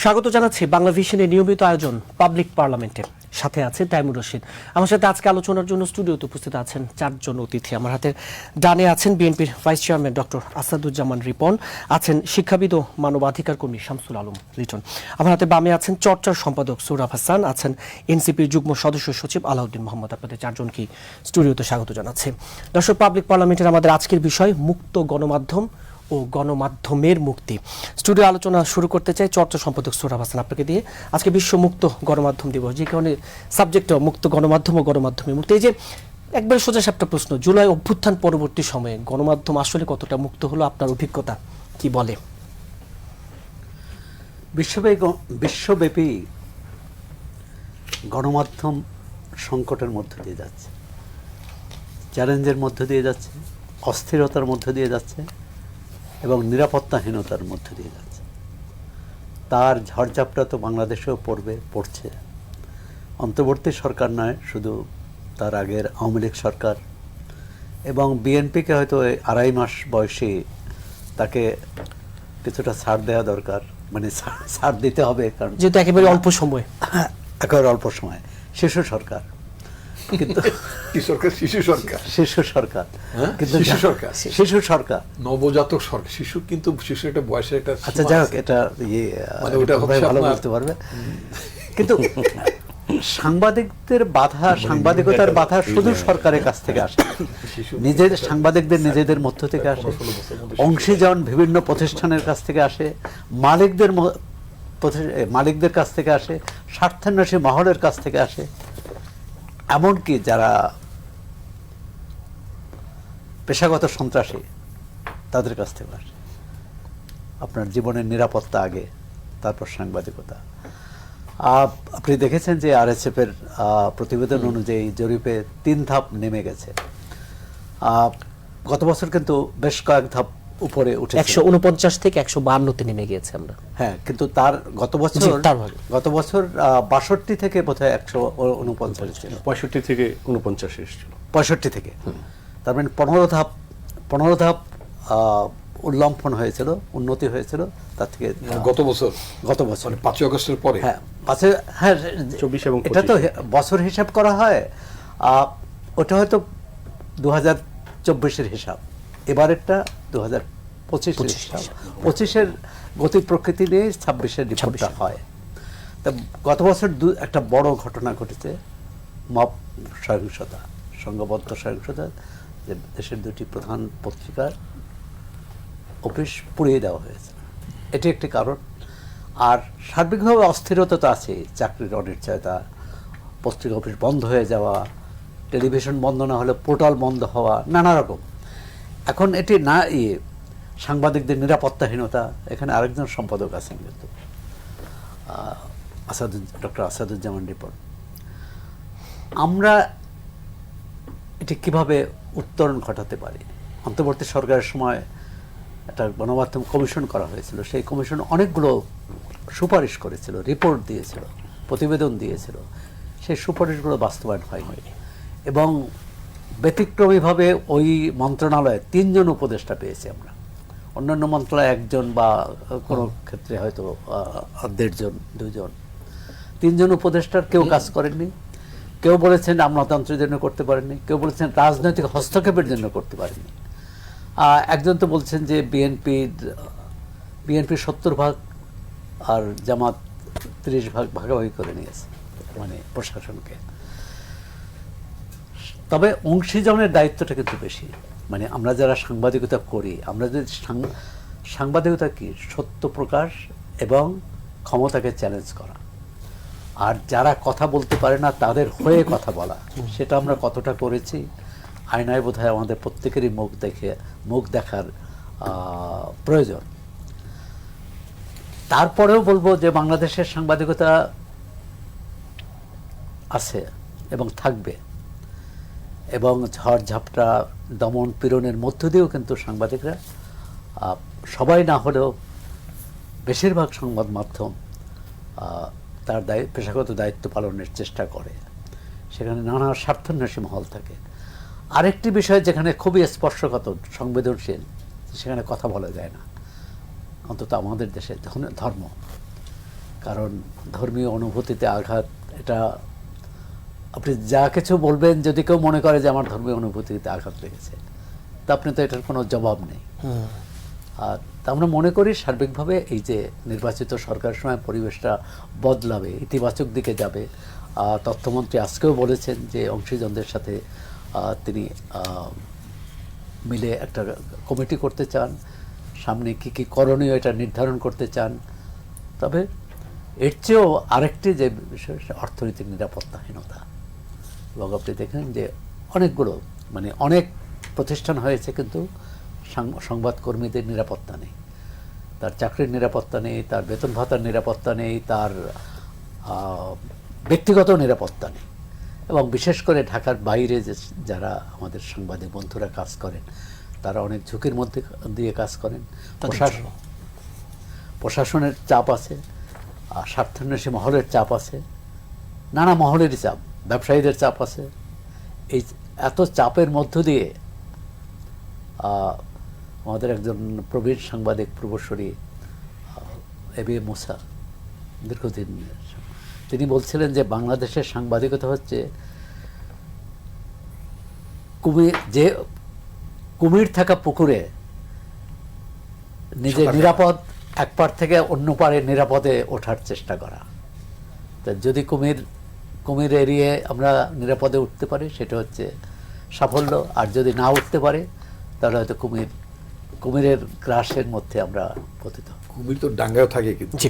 স্বাগত জানাচ্ছি বাংলা ভিশনের নিয়মিত আয়োজন পাবলিক পার্লামেন্টে। সাথে আছে তাইমুর রশিদ। আমার সাথে আজকে আলোচনার জন্য স্টুডিওতে উপস্থিত আছেন চারজন অতিথি। আমার হাতের ডানে আছেন বিএনপির vice chairman doctor Asaduzzaman Ripon, আছেন শিক্ষাবিদ ও মানবাধিকার কর্মী শামসুল আলম লিটন। আমার হাতে বামে আছেন চর্চার সম্পাদক সোহরাব হাসান, আছেন এনসিপির যুগ্ম সদস্য সচিব আলাউদ্দিন মোহাম্মদ। আপনাদের চারজনকে স্টুডিওতে স্বাগত জানাচ্ছি। দর্শক, পাবলিক পার্লামেন্টের আমাদের আজকের বিষয় মুক্ত গণমাধ্যম ও গণমাধ্যমের মুক্তি। স্টুডিও আলোচনা শুরু করতে চাই চর্চা সম্পাদক সোহরাব হাসান আপনাকে দিয়ে। আজকে বিশ্ব মুক্ত গণমাধ্যম দিবস, যে কারণে সাবজেক্ট মুক্ত গণমাধ্যম ও গণমাধ্যমের মুক্তি। এই যে একবার সোজা সাপটা প্রশ্ন, জুলাই অভ্যুত্থান পরবর্তী সময়ে গণমাধ্যম আসলে কতটা মুক্ত হলো, আপনার অভিজ্ঞতা কি বলে? বিশ্বব্যাপী গণমাধ্যম সংকটের মধ্য দিয়ে যাচ্ছে, চ্যালেঞ্জের মধ্য দিয়ে যাচ্ছে, অস্থিরতার মধ্য দিয়ে যাচ্ছে এবং নিরাপত্তাহীনতার মধ্য দিয়ে যাচ্ছে। তার ঝড়ঝাপটা তো বাংলাদেশেও পড়ছে। অন্তর্বর্তী সরকার নয়, শুধু তার আগের আওয়ামী লীগ সরকার এবং বিএনপিকে হয়তো 2.5 মাস বয়সী তাকে কিছুটা ছাড় দেওয়া দরকার, মানে ছাড় দিতে হবে, কারণ যেহেতু একেবারে অল্প সময়, একেবারে অল্প সময়। শিশু সরকার, কিন্তু শিশু সরকার, কিন্তু শিশু সরকার, নবজাতক সরকার, শিশু, কিন্তু শিশু একটা বয়সের একটা, আচ্ছা যাই হোক, এটা ভালো বলতে পারবে। কিন্তু সাংবাদিকদের বাধা, সাংবাদিকতার বাধা শুধু সরকারের কাছ থেকে আসে, সাংবাদিকদের নিজেদের মধ্য থেকে আসে, অংশীজন বিভিন্ন প্রতিষ্ঠানের কাছ থেকে আসে, মালিকদের কাছ থেকে আসে, স্বার্থান্বেষী মহলের কাছ থেকে আসে, এমনকি যারা পেশাগত সন্ত্রাসী তাদের কাছ থেকে আসে। আপনার জীবনের নিরাপত্তা আগে, তারপর সাংবাদিকতা। আপনি দেখেছেন যে আরএসএফ এর প্রতিবেদন অনুযায়ী জরিপে 3 ধাপ নেমে গেছে। গত বছর কিন্তু বেশ কয়েক ধাপ উপরে উঠে, 149 থেকে 152-তে নেমে গিয়েছে আমরা। হ্যাঁ, কিন্তু তার গত বছর 62 থেকে বোধহয় 149 ছিল, 65 থেকে 49 এসেছিল, 65 থেকে। তার মানে 15 ধাপ উল্লম্ফন হয়েছিল, উন্নতি হয়েছিল তার থেকে গত বছর মানে 5 আগস্টের পরে। হ্যাঁ, 24 এবং এটা তো বছর হিসাব করা হয়, ওটা হয়তো 2024-এর হিসাব, এবারেরটা 2025-এর হিসাব। 25-এর গতি প্রকৃতি নিয়ে 26-এর রিপোর্টটা হয়। তা গত বছর একটা বড় ঘটনা ঘটেছে, মব সহিংসতা, সংঘবদ্ধ সহিংসতা, যে দেশের 2টি প্রধান পত্রিকার অফিস পুড়িয়ে দেওয়া হয়েছে। এটি একটি কারণ। আর সার্বিকভাবে অস্থিরতা তো আছে, চাকরির অনিশ্চয়তা, পত্রিকা অফিস বন্ধ হয়ে যাওয়া, টেলিভিশন বন্ধ না হলে পোর্টাল বন্ধ হওয়া, নানা রকম। এখন এটি না সাংবাদিকদের নিরাপত্তাহীনতা। এখানে আরেকজন সম্পাদক আছেন কিন্তু, ডক্টর আসাদুজ্জামান রিপন। আমরা এটি কিভাবে উত্তরণ ঘটাতে পারি? অন্তর্বর্তী সরকারের সময় একটা গণমাধ্যম কমিশন করা হয়েছিল, সেই কমিশন অনেকগুলো সুপারিশ করেছিল, রিপোর্ট দিয়েছিল, প্রতিবেদন দিয়েছিল, সেই সুপারিশগুলো বাস্তবায়ন হয়নি। এবং ব্যতিক্রমীভাবে ওই মন্ত্রণালয়ে 3 জন উপদেষ্টা পেয়েছি আমরা, অন্যান্য মন্ত্রণালয়ে 1 জন বা কোনো ক্ষেত্রে হয়তো 1.5 জন, 2 জন। 3 জন উপদেষ্টার কেউ কাজ করেননি। কেউ বলেছেন আমলাতন্ত্রের জন্য করতে পারেননি, কেউ বলেছেন রাজনৈতিক হস্তক্ষেপের জন্য করতে পারেননি। একজন তো বলছেন যে বিএনপি 70 ভাগ আর জামাত 30 ভাগ ভাগাভাগি করে নিয়েছে, মানে প্রশাসনকে। তবে অংশীজনের দায়িত্বটা কিন্তু বেশি। মানে আমরা যারা সাংবাদিকতা করি, আমরা যদি সাংবাদিকতা কি, সত্য প্রকাশ এবং ক্ষমতাকে চ্যালেঞ্জ করা, আর যারা কথা বলতে পারে না তাদের হয়ে কথা বলা, সেটা আমরা কতটা করেছি আয়নায় বোধহয় আমাদের প্রত্যেকেরই মুখ দেখার প্রয়োজন। তারপরেও বলবো যে বাংলাদেশের সাংবাদিকতা আছে এবং থাকবে, এবং ঝড়ঝাপটা, দমন পীড়নের মধ্য দিয়েও কিন্তু সাংবাদিকরা, সবাই না হলেও বেশিরভাগ সংবাদ মাধ্যম তার পেশাগত দায়িত্ব পালনের চেষ্টা করে। সেখানে নানা স্বার্থান্বেষী মহল থাকে। আরেকটি বিষয় যেখানে খুবই স্পর্শকাতর, সংবেদনশীল, সেখানে কথা বলা যায় না, অন্তত আমাদের দেশে, ধর্ম। কারণ ধর্মীয় অনুভূতিতে আঘাত, এটা আপনি যা কিছু বলবেন, যদি কেউ মনে করে যে আমার ধর্মীয় অনুভূতিতে আঘাত লেগেছে, তা আপনি তো এটার কোনো জবাব নেই। আর তা আমরা মনে করি সার্বিকভাবে এই যে নির্বাচিত সরকারের সময় পরিবেশটা বদলাবে, ইতিবাচক দিকে যাবে। তথ্যমন্ত্রী আজকেও বলেছেন যে অংশীজনদের সাথে তিনি মিলে একটা কমিটি করতে চান, সামনে কি কি করণীয় এটা নির্ধারণ করতে চান। তবে এর চেয়েও আরেকটি যে বিষয়, অর্থনৈতিক নিরাপত্তাহীনতা। এবং আপনি দেখেন যে অনেকগুলো মানে অনেক প্রতিষ্ঠান হয়েছে, কিন্তু সংবাদকর্মীদের নিরাপত্তা নেই, তার চাকরির নিরাপত্তা নেই, তার বেতন ভাতার নিরাপত্তা নেই, তার ব্যক্তিগত নিরাপত্তা নেই। এবং বিশেষ করে ঢাকার বাইরে যে যারা আমাদের সাংবাদিক বন্ধুরা কাজ করেন, তারা অনেক ঝুঁকির মধ্যে দিয়ে কাজ করেন। প্রশাসনের চাপ আছে, স্বার্থান্বেষী মহলের চাপ আছে, নানা মহলেরই চাপ, ব্যবসায়ীদের চাপ আছে। এই এত চাপের মধ্য দিয়ে আমাদের একজন প্রবীণ সাংবাদিক পূর্বসূরি এবি মুসা, দীর্ঘদিন তিনি বলছিলেন যে বাংলাদেশের সাংবাদিকতা হচ্ছে কুমির থাকা পুকুরে নিজের নিরাপদ এক পার থেকে অন্য পারে নিরাপদে ওঠার চেষ্টা করা। তা যদি কুমির এড়িয়ে আমরা নিরাপদে উঠতে পারি, সেটা হচ্ছে সাফল্য। আর যদি না উঠতে পারে, তাহলে হয়তো কুমিরের গ্রাসের মধ্যে আমরা পতিত। কুমির তো ডাঙ্গায় থাকে, কিন্তু জি,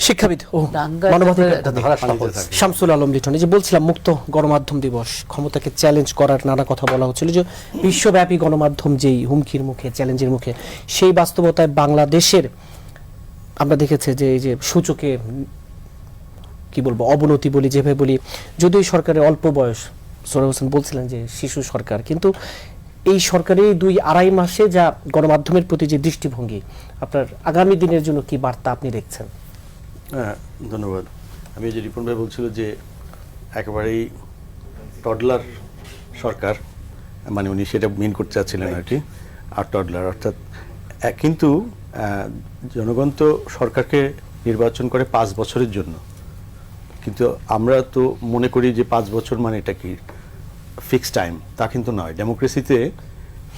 শিক্ষাবিদ ও ডাঙ্গায় মানবাধিকার এটা ধরা সহজ। শামসুল আলম লিটন, এই যে বলছিলাম মুক্ত গণমাধ্যম দিবস, ক্ষমতাকে চ্যালেঞ্জ করার নানা কথা বলা হচ্ছিল, যে বিশ্বব্যাপী গণমাধ্যম যেই হুমকির মুখে, চ্যালেঞ্জের মুখে, সেই বাস্তবতায় বাংলাদেশের আমরা দেখেছি যে এই যে সূচকে কি বলবো অবনতি বলি, যেভাবে বলি, যদিও সরকারের অল্প বয়স, সোহরাব হোসেন বলছিলেন যে শিশু সরকার, কিন্তু এই সরকারের 2-2.5 মাসে যা গণমাধ্যমের প্রতি যে দৃষ্টিভঙ্গি, আপনার আগামী দিনের জন্য কি বার্তা আপনি দেখছেন? হ্যাঁ, ধন্যবাদ। আমি যে রিপন ভাই বলছিল যে একেবারেই টডলার সরকার, মানে উনি সেটা মিন করতে চাচ্ছিলেন আর কি, আর টডলার অর্থাৎ কিন্তু জনগণ তো সরকারকে নির্বাচন করে 5 বছরের জন্য, কিন্তু আমরা তো মনে করি যে 5 বছর মানে এটা কি ফিক্সড টাইম, তা কিন্তু নয়। ডেমোক্রেসিতে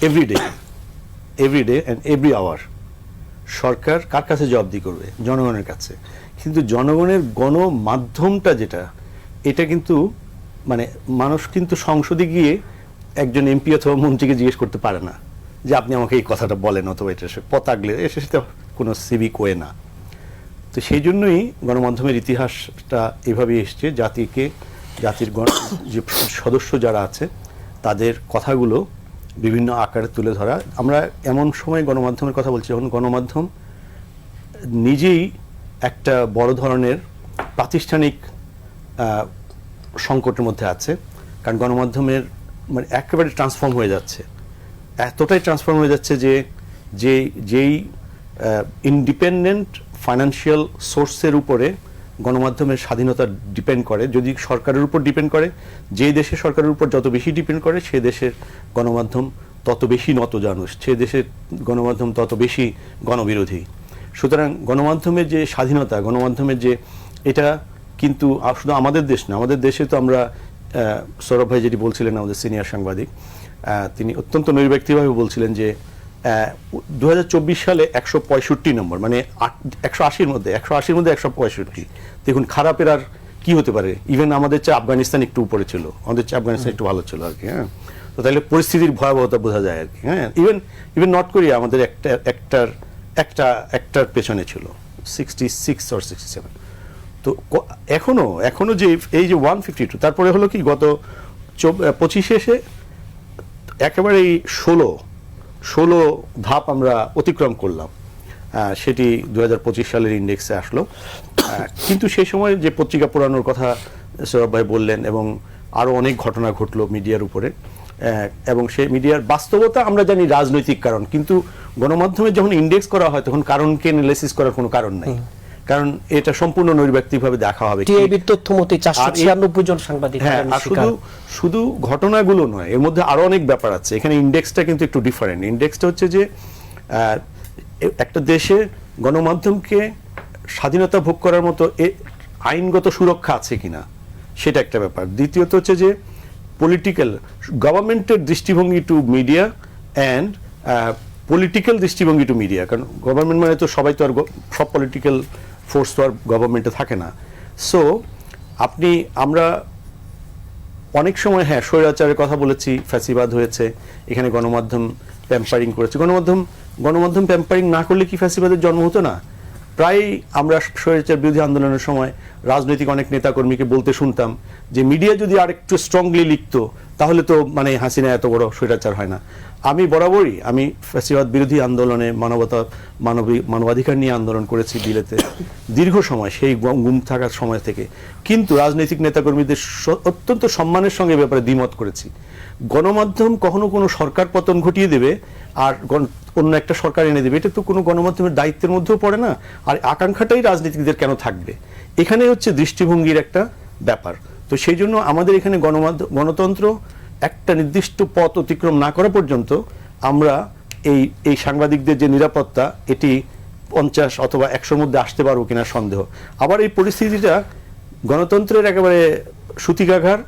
এভরিডে অ্যান্ড এভরি আওয়ার সরকার কার কাছে জবাবদিহি করবে? জনগণের কাছে। কিন্তু জনগণের গণমাধ্যমটা যেটা, এটা কিন্তু মানে মানুষ কিন্তু সংসদে গিয়ে একজন এমপি অথবা মন্ত্রীকে জিজ্ঞেস করতে পারে না যে আপনি আমাকে এই কথাটা বলেন, অথবা এটা পতাগলে এসে সেটা কোনো সিভিক ওয়ে না। তো সেই জন্যই গণমাধ্যমের ইতিহাসটা এভাবেই এসছে, জাতির যে সদস্য যারা আছে তাদের কথাগুলো বিভিন্ন আকারে তুলে ধরা। আমরা এমন সময় গণমাধ্যমের কথা বলছি যখন গণমাধ্যম নিজেই একটা বড় ধরনের প্রাতিষ্ঠানিক সংকটের মধ্যে আছে, কারণ গণমাধ্যমের মানে একেবারে ট্রান্সফর্ম হয়ে যাচ্ছে, এতটাই ট্রান্সফর্ম হয়ে যাচ্ছে যে যেই ইন্ডিপেন্ডেন্ট ফাইন্যান্সিয়াল সোর্সের উপরে গণমাধ্যমের স্বাধীনতা ডিপেন্ড করে, যদি সরকারের উপর ডিপেন্ড করে, যে দেশের সরকারের উপর যত বেশি ডিপেন্ড করে, সে দেশের গণমাধ্যম তত বেশি নতজানুষ, সে দেশের গণমাধ্যম তত বেশি গণবিরোধী। সুতরাং গণমাধ্যমের যে স্বাধীনতা, গণমাধ্যমের যে এটা কিন্তু শুধু আমাদের দেশ না, আমাদের দেশে তো আমরা সৌরভ ভাই যেটি বলছিলেন, আমাদের সিনিয়র সাংবাদিক, তিনি অত্যন্ত নৈর্ব্যক্তিকভাবে বলছিলেন যে 2024 সালে 165 নম্বর, মানে 180-র মধ্যে 165। দেখুন খারাপের আর কি হতে পারে? ইভেন আমাদের চেয়ে আফগানিস্তান একটু উপরে ছিল, আমাদের চেয়ে আফগানিস্তান একটু ভালো ছিল আর কি। হ্যাঁ, তো তাহলে পরিস্থিতির ভয়াবহতা বোঝা যায় আর কি। হ্যাঁ, ইভেন নর্থ কোরিয়া আমাদের একটার পেছনে ছিল, 66 or 67। তো এখনো যে এই যে 152, তারপরে হলো কি গত 25 এসে একেবারেই 16 ধাপ আমরা অতিক্রম করলাম, সেটি 2025 সালের ইন্ডেক্সে আসলো। কিন্তু সেই সময় যে পত্রিকা পোড়ানোর কথা সৌরভ ভাই বললেন, এবং আরও অনেক ঘটনা ঘটলো মিডিয়ার উপরে, এবং সেই মিডিয়ার বাস্তবতা আমরা জানি রাজনৈতিক কারণ, কিন্তু গণমাধ্যমে যখন ইন্ডেক্স করা হয় তখন কারণকে অ্যানালাইসিস করার কোনো কারণ নাই, কারণ এটা সম্পূর্ণ নৈর্ব্যক্তিকভাবে দেখা হবে। টিআইবির তথ্যমতে 496 জন সাংবাদিক। হ্যাঁ, আর শুধু ঘটনাগুলো নয়, এর মধ্যে আরো অনেক ব্যাপার আছে। এখানে ইন্ডেক্সটা কিন্তু একটু ডিফারেন্ট। ইন্ডেক্সটা হচ্ছে যে একটা দেশে গণমাধ্যমকে স্বাধীনতা ভোগ করার মতো আইনগত সুরক্ষা আছে কিনা সেটা একটা ব্যাপার। দ্বিতীয়ত হচ্ছে যে পলিটিক্যাল গভর্নমেন্টের দৃষ্টিভঙ্গি টু মিডিয়া অ্যান্ড পলিটিক্যাল দৃষ্টিভঙ্গি টু মিডিয়া, কারণ গভর্নমেন্ট মানে তো সবাই তো আর সব পলিটিক্যাল ফোর্স তো আর গভর্নমেন্টে থাকে না। সো আমরা অনেক সময় হ্যাঁ স্বৈরাচারের কথা বলেছি, ফ্যাসিবাদ হয়েছে, এখানে গণমাধ্যম প্যাম্পারিং করেছে। গণমাধ্যম প্যাম্পারিং না করলে কি ফ্যাসিবাদের জন্ম হতো না? প্রায় আমরা স্বৈরাচার বিরোধী আন্দোলনের সময় রাজনৈতিক অনেক নেতাকর্মীকে বলতে শুনতাম যে মিডিয়া যদি আরেকটু স্ট্রংলি লিখতো তাহলে তো মানে হাসিনা এত বড় স্বৈরাচার হয় না। আমি বরাবরই ফ্যাসিবাদ বিরোধী আন্দোলনে মানবাধিকার নিয়ে আন্দোলন করেছি বিলেতে দীর্ঘ সময়, সেই গুম থাকার সময় থেকে। কিন্তু রাজনৈতিক নেতাকর্মীদের অত্যন্ত সম্মানের সঙ্গে ব্যাপারে দ্বিমত করেছি। গণমাধ্যম কখনো কোনো সরকার পতন ঘটিয়ে দেবে আর অন্য একটা সরকার এনে দেবে, এটা তো কোনো গণমাধ্যমের দায়িত্বের মধ্যেও পড়ে না। আর আকাঙ্ক্ষাটাই রাজনীতিকদের কেন থাকবে, এখানে হচ্ছে দৃষ্টিভঙ্গির একটা ব্যাপার। তো সেই জন্য আমাদের এখানে গণতন্ত্র একটা নির্দিষ্ট পথ অতিক্রম না করা পর্যন্ত আমরা এই সাংবাদিকদের যে নিরাপত্তা, এটি 50 অথবা 100-র মধ্যে আসতে পারবো কিনা সন্দেহ। আবার এই পরিস্থিতিটা গণতন্ত্রের একেবারে সূতিকাঘার,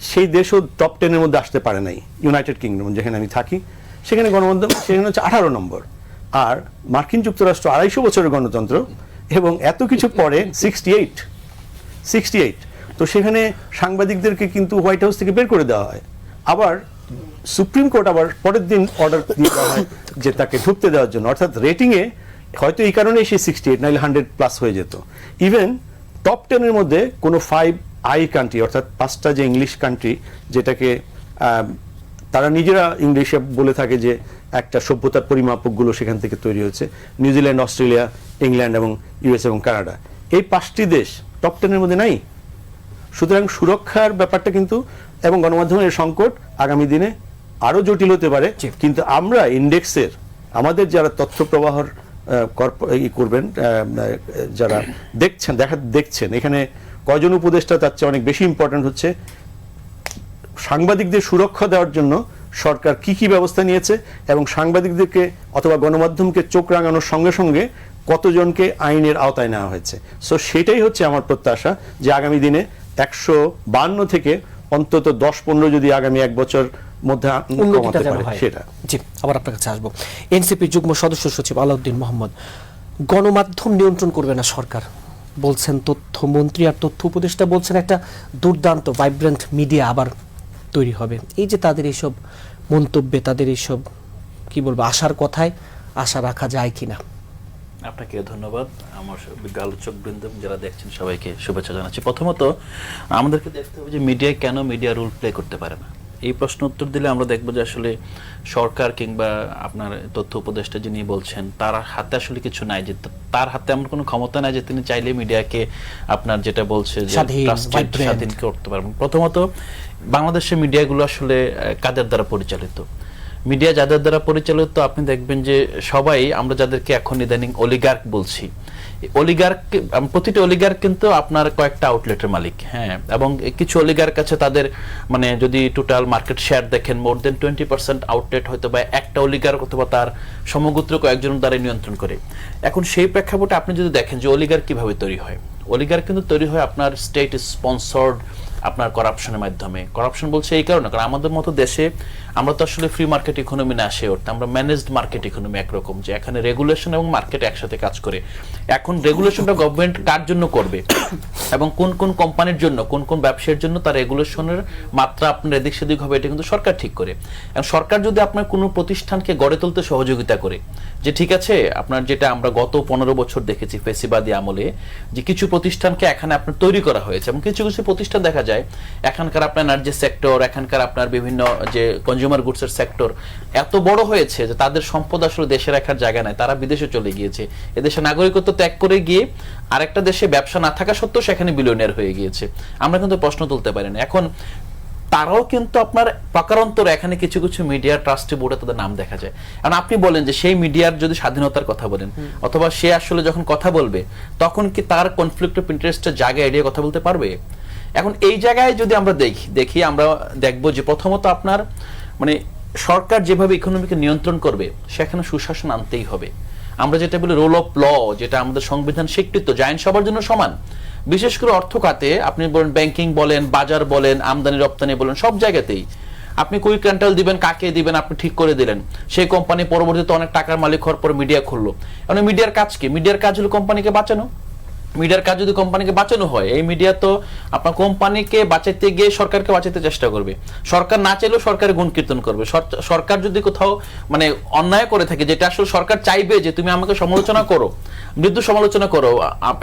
সেই দেশও টপ 10-এর মধ্যে আসতে পারে নাই। ইউনাইটেড কিংডম যেখানে আমি থাকি সেখানে গণমাধ্যম সেখানে হচ্ছে 18 নম্বর, আর মার্কিন যুক্তরাষ্ট্র 250 বছরের গণতন্ত্র এবং এত কিছু পরে 68। তো সেখানে সাংবাদিকদেরকে কিন্তু হোয়াইট হাউস থেকে বের করে দেওয়া হয়। আবার সুপ্রিম কোর্ট আবার পরের দিন অর্ডার দিয়ে দেওয়া হয় যে তাকে ঢুকতে দেওয়ার জন্য। অর্থাৎ রেটিংয়ে হয়তো এই কারণেই সে 68 নাহলে 100+ হয়ে যেত। ইভেন টপ 10-এর মধ্যে কোনো 5 আই কান্ট্রি, অর্থাৎ 5টা যে ইংলিশ কান্ট্রি, যেটাকে তারা নিজেরা ইংলিশে বলে থাকে যে একটা সভ্যতার পরিমাপকগুলো সেখান থেকে তৈরি হয়েছে, নিউজিল্যান্ড, অস্ট্রেলিয়া, ইংল্যান্ড এবং ইউএস এবং কানাডা, এই 5টি দেশ টপ 10-এর মধ্যে নাই। সুতরাং সুরক্ষার ব্যাপারটা কিন্তু এবং গণমাধ্যমের সংকট আগামী দিনে আরো জটিল হতে পারে। কিন্তু আমরা ইন্ডেক্সের আমাদের যারা তথ্য প্রবাহর করবেন, যারা দেখছেন এখানে কয়জন উপদেষ্টা, তার চেয়ে অনেক বেশি ইম্পর্টেন্ট হচ্ছে সাংবাদিকদের সুরক্ষা দেওয়ার জন্য সরকার কি কি ব্যবস্থা নিয়েছে এবং সাংবাদিকদেরকে অথবা গণমাধ্যমকে চোখ রাঙানোর সঙ্গে সঙ্গে কতজনকে আইনের আওতায় নেওয়া হয়েছে। সো সেটাই হচ্ছে আমার প্রত্যাশা যে আগামী দিনে 152 থেকে অন্তত 10-15 যদি আগামী 1 বছর মধ্যে কমাতে পারে সেটা। জি, আবার আপনার কাছে আসবো। এনসিপি যুগ্ম সদস্য সচিব আলাউদ্দিন মোহাম্মদ, গণমাধ্যম নিয়ন্ত্রণ করবে না সরকার বলছেন তথ্যমন্ত্রী, আর তথ্য উপদেষ্টা বলছেন একটা দুর্দান্ত ভাইব্রেন্ট মিডিয়া আবার তৈরি হবে। এই যে তাদের এইসব মন্তব্যে, তাদের এইসব কি বলবো আশার কথায় আশা রাখা যায় কিনা? আপনাকে ধন্যবাদ। আমার বিজ্ঞ আলোচক বৃন্দ যারা দেখছেন সবাইকে শুভেচ্ছা জানাচ্ছি। প্রথমত আমাদেরকে দেখতে হবে যে মিডিয়া কেন মিডিয়া রোল প্লে করতে পারে না। এই প্রশ্ন উত্তর দিলে আমরা দেখবো যে আসলে সরকার কিংবা আপনার তথ্য উপদেষ্টা যিনি বলছেন তার হাতে আসলে কিছু নাই, যে তার হাতে এমন কোনো ক্ষমতা নাই যে তিনি চাইলে মিডিয়াকে আপনার যেটা বলছে যে স্বাধীন করতে পারবেন। প্রথমত বাংলাদেশের মিডিয়াগুলো আসলে কাদের দ্বারা পরিচালিত? মিডিয়া যাদের দ্বারা পরিচালিত আপনি দেখবেন যে সবাই আমরা যাদেরকে এখন ইদানিং অলিগার্ক বলছি, অলিগার্ক প্রতিটি অলিগার্ক কিন্তু আপনার কয়েকটা আউটলেটের মালিক, হ্যাঁ, এবং কিছু অলিগার্ক আছে তাদের মানে যদি টোটাল মার্কেট শেয়ার দেখেন মোর দেন 20% আউটলেট হয়তো বা একটা অলিগার্ক অথবা তার সমগোত্র কয়েকজন দ্বারা নিয়ন্ত্রণ করে। এখন সেই প্রেক্ষাপটে আপনি যদি দেখেন যে অলিগার্ক কিভাবে তৈরি হয়, অলিগার্ক কিন্তু তৈরি হয় আপনার স্টেট স্পন্সর্ড আপনার করাপশনের মাধ্যমে। করাপশন বলছে এই কারণে কারণ আমাদের মতো দেশে আমরা তো আসলে ফ্রি মার্কেট ইকোনমি না আসে উঠতে, আমরা ম্যানেজড মার্কেট ইকোনমি একরকম, যে এখানে রেগুলেশন এবং মার্কেট একসাথে কাজ করে। এখন রেগুলেশনটা গভর্নমেন্ট কার জন্য করবে এবং কোন কোন কোম্পানির জন্য, কোন কোন ব্যবসার জন্য তার রেগুলেশনের মাত্রা আপনার এদিক সেদিক হবে, এটা কিন্তু সরকার ঠিক করে। এবং সরকার যদি আপনার কোনো প্রতিষ্ঠানকে গড়ে তুলতে সহযোগিতা করে, যে ঠিক আছে আপনার যেটা আমরা গত 15 বছর দেখেছি ফেসিবাদী আমলে, যে কিছু প্রতিষ্ঠানকে এখানে আপনার তৈরি করা হয়েছে এবং কিছু কিছু প্রতিষ্ঠান দেখা যায় এখানকার আপনার এনার্জি সেক্টর, এখানকার আপনার বিভিন্ন যে কনজিউমার গুডসের সেক্টর এত বড় হয়েছে যে তাদের সম্পদ আসলে দেশে রাখার জায়গা নাই, তারা বিদেশে চলে গিয়েছে। এদেশে নাগরিকত্ব ত্যাগ করে গিয়ে আরেকটা দেশে ব্যবসা না থাকা সত্ত্বেও সেখানে বিলিয়নিয়ার হয়ে গিয়েছে। আমরা কিন্তু প্রশ্ন তুলতে পারি না। এখন তারাও কিন্তু আপনার প্রকারান্তরে এখানে কিছু কিছু মিডিয়া ট্রাস্টি বোর্ডে তাদের নাম দেখা যায়। কারণ আপনি বলেন যে সেই মিডিয়ার যদি স্বাধীনতার কথা বলেন অথবা সে আসলে যখন কথা বলবে তখন কি তার কনফ্লিক্ট অফ ইন্টারেস্টের জায়গায় এড়িয়ে কথা বলতে পারবে? এখন এই জায়গায় যদি আমরা দেখি আমরা দেখবো যে প্রথমত আপনার মানে সরকার যেভাবে ইকোনমিকে নিয়ন্ত্রণ করবে সেখানে সুশাসন আনতেই হবে। আমরা যেটা বলি রোল অফ ল, যেটা আমাদের সংবিধান স্বীকৃত যে আইন সবার জন্য সমান, বিশেষ করে অর্থ খাতে আপনি বলেন, ব্যাংকিং বলেন, বাজার বলেন, আমদানি রপ্তানি বলেন, সব জায়গাতেই আপনি কুইক রেন্টাল দিবেন, কাকে দিবেন আপনি ঠিক করে দিলেন, সেই কোম্পানি পরবর্তীতে অনেক টাকার মালিক হওয়ার পর মিডিয়া খুললো। এখন মিডিয়ার কাজ কি? মিডিয়ার কাজ হলো কোম্পানিকে বাঁচানো। মিডিয়ার কাজ যদি কোম্পানিকে বাঁচানো হয়, এই মিডিয়া তো আপনার কোম্পানিকে বাঁচাতে গিয়ে সরকারকে বাঁচাতে চেষ্টা করবে। সরকার না চাইলেও সরকারের গুণ কীর্তন করবে। সরকার যদি কোথাও মানে অন্যায় করে থাকে, যেটা আসলে সরকার চাইবে যে তুমি আমাকে সমালোচনা করো, মৃদু সমালোচনা করো,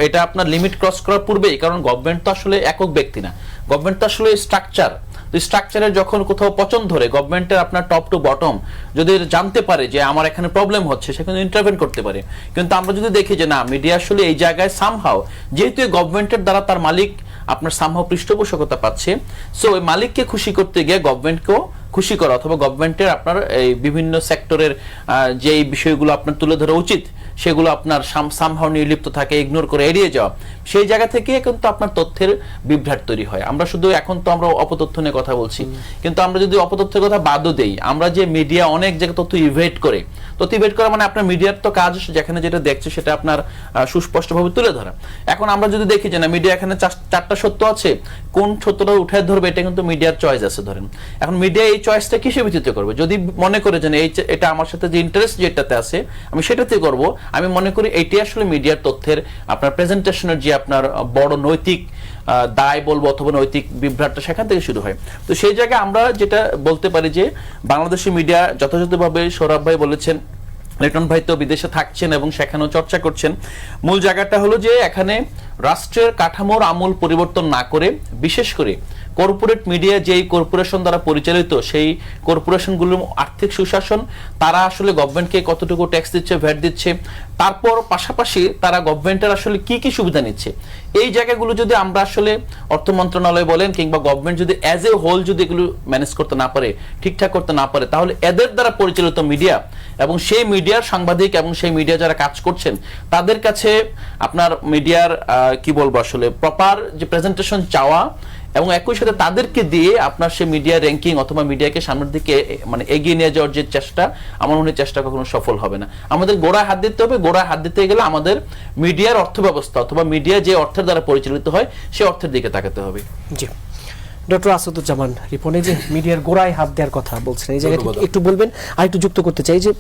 এটা আপনার লিমিট ক্রস করার পূর্বেই, কারণ গভর্নমেন্ট তো আসলে একক ব্যক্তি না, গভর্নমেন্ট তো আসলে স্ট্রাকচার। তো স্ট্রাকচারের যখন কোথাও পচন ধরে, গভর্নমেন্টের আপনার টপ টু বটম যদি জানতে পারে যে আমার এখানে প্রবলেম হচ্ছে, সেখানে ইন্টারভেন করতে পারে। কিন্তু আমরা যদি দেখি যে না, মিডিয়া আসলে এই জায়গায় সামহাও, যেহেতু গভর্নমেন্টের দ্বারা তার মালিক আপনার সামহাও পৃষ্ঠপোষকতা পাচ্ছে, সো ওই মালিককে খুশি করতে গিয়ে গভর্নমেন্টকেও খুশি করা, অথবা গভর্নমেন্টের আপনার এই বিভিন্ন সেক্টরের যে বিষয়গুলো আপনার তুলে ধরা উচিত, সেগুলো আপনার সামহাও নির্লিপ্ত থাকে, ইগনোর করে এড়িয়ে যাওয়া, সেই জায়গা থেকে কিন্তু আপনার তথ্যের বিভ্রাট তৈরি হয়। আমরা শুধু এখন তো আমরা অপতথ্য নিয়ে কথা বলছি, কিন্তু আমরা যদি অপতথ্যের কথা বাদও দেই, আমরা যে মিডিয়া অনেক জায়গায় তথ্য ইভেট করে, তথ্য ইভেট করা মানে আপনার মিডিয়ার তো কাজ যেখানে যেটা দেখছে সেটা আপনার সুস্পষ্টভাবে তুলে ধরা। এখন আমরা যদি দেখি যে না, মিডিয়া এখানে 4টা সত্য আছে, কোন সত্যটা উঠে ধরবে, এটা কিন্তু মিডিয়ার চয়েস আছে। ধরেন এখন মিডিয়া এই চয়েসটা কিসে ভিত্তিতে করবে? যদি মনে করে যে এটা আমার সাথে যে ইন্টারেস্ট যেটাতে আছে আমি সেটাতে করব, আমি মনে করি এইটাই আসলে মিডিয়ার তথ্যের আপনার প্রেজেন্টেশনের যে আপনার বড় নৈতিক দায় বলবো অথবা নৈতিক বিভ্রাটটা সেখান থেকে শুরু হয়। তো সেই জায়গায় আমরা যেটা বলতে পারি যে বাংলাদেশি মিডিয়া যথাযথভাবে সৌরভ ভাই বলেছেন, লিটন ভাই তো বিদেশে থাকছেন এবং সেখানেও চর্চা করছেন, মূল জায়গাটা হলো যে এখানে রাষ্ট্রের কাঠামোর আমূল পরিবর্তন না করে, বিশেষ করে কর্পোরেট মিডিয়া যেই কর্পোরেশন দ্বারা পরিচালিত, সেই কর্পোরেশনগুলোর আর্থিক সুশাসন, তারা আসলে গভর্নমেন্টকে কতটুকু ট্যাক্স দিচ্ছে, ভ্যাট দিচ্ছে, তারপর পাশাপাশি তারা গভর্নমেন্টের আসলে কি কি সুবিধা নিচ্ছে, এই জায়গাগুলো যদি আমরা আসলে অর্থ মন্ত্রণালয় বলেন কিংবা গভর্নমেন্ট যদি অ্যাজ এ হোল যদি এগুলো ম্যানেজ করতে না পারে, ঠিকঠাক করতে না পারে, তাহলে এদের দ্বারা পরিচালিত মিডিয়া এবং সেই মিডিয়ার সাংবাদিক এবং সেই মিডিয়া যারা কাজ করছেন তাদের কাছে আপনার মিডিয়ার কি বলবো আসলে প্রপার যে প্রেজেন্টেশন চাওয়া এবং একই সাথে তাদেরকে দিয়ে আপনার সেই মিডিয়া র্যাঙ্কিং অথবা মিডিয়াকে সামনের দিকে মানে এগিয়ে নিয়ে যাওয়ার যে চেষ্টা, আমার মনে হয় চেষ্টা কখনো সফল হবে না। আমাদের গোড়ায় হাত দিতে হবে। গোড়ায় হাত দিতে গেলে আমাদের মিডিয়ার অর্থ ব্যবস্থা অথবা মিডিয়া যে অর্থের দ্বারা পরিচালিত হয় সেই অর্থের দিকে তাকাতে হবে। জি, ডক্টর আসাদুজ্জামান রিপনে যে মিডিয়ার গোড়ায় হাত দেওয়ার কথা বলছেন, এই জায়গায় একটু বলবেন। আর একটু যুক্ত করতে চাই যে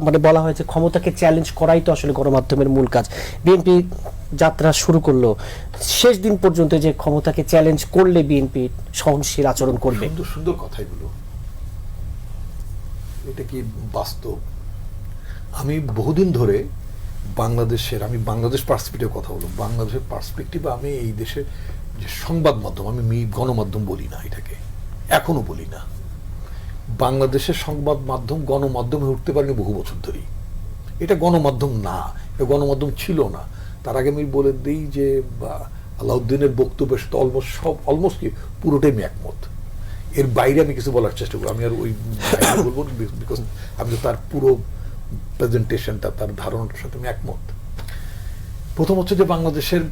মানে বলা হয়েছে ক্ষমতাকে চ্যালেঞ্জ করাই তো আসলে গণমাধ্যমের মূল কাজ। বিএনপি যাত্রা শুরু করলো, শেষ দিন পর্যন্ত যে ক্ষমতাকে চ্যালেঞ্জ করলে বিএনপি সহনশীল আচরণ করবে। সুন্দর সুন্দর কথাগুলো, এটা কি বাস্তব? আমি বহুদিন ধরে বাংলাদেশের, আমি বাংলাদেশ পার্সপেক্টিভে কথা বলবো, বাংলাদেশের পার্সপেক্টিভে আমি এই দেশের যে সংবাদ মাধ্যম, আমি গণমাধ্যম বলি না, এটাকে এখনো বলি না। বাংলাদেশের সংবাদ মাধ্যম গণমাধ্যমে উঠতে পারেনি বহু বছর ধরেই। এটা গণমাধ্যম না, এটা গণমাধ্যম ছিল না। তার আগে আমি বলে দিই যে আলাউদ্দিনের বক্তব্যের সাথে অলমোস্ট কি পুরোটাই আমি একমত। এর বাইরে আমি কিছু বলার চেষ্টা করি, আমি আর ওই বলবো বিকজ আমি তো তার পুরো প্রেজেন্টেশনটা, তার ধারণাটার সাথে আমি একমত। প্রথম হচ্ছে যে বাংলাদেশের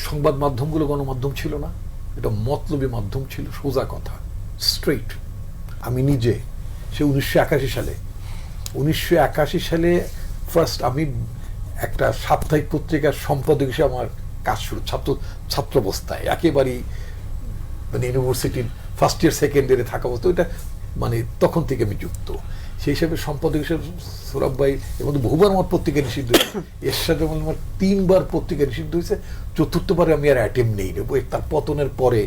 সংবাদ মাধ্যমগুলো গণমাধ্যম ছিল না, এটা মতলবী মাধ্যম ছিল, সোজা কথা, স্ট্রেইট। আমি নিজে সে 1981 সালে ফার্স্ট আমি একটা সাপ্তাহিক পত্রিকার সম্পাদক হিসেবে আমার কাজ শুরু, ছাত্রাবস্থায় একেবারেই মানে ইউনিভার্সিটির ফার্স্ট ইয়ার সেকেন্ড ইয়ারে থাকা অবস্থা, ওইটা মানে তখন থেকে আমি যুক্ত। সেই হিসাবে সম্পাদক হিসেবে সৌরভ ভাই এর মধ্যে বহুবার আমার পত্রিকা নিষিদ্ধ হয়েছে, এর সাথে আমার 3বার পত্রিকা নিষিদ্ধ হয়েছে, 4র্থবারে আমি আর অ্যাটেম্প নেই নেব। তার পতনের পরে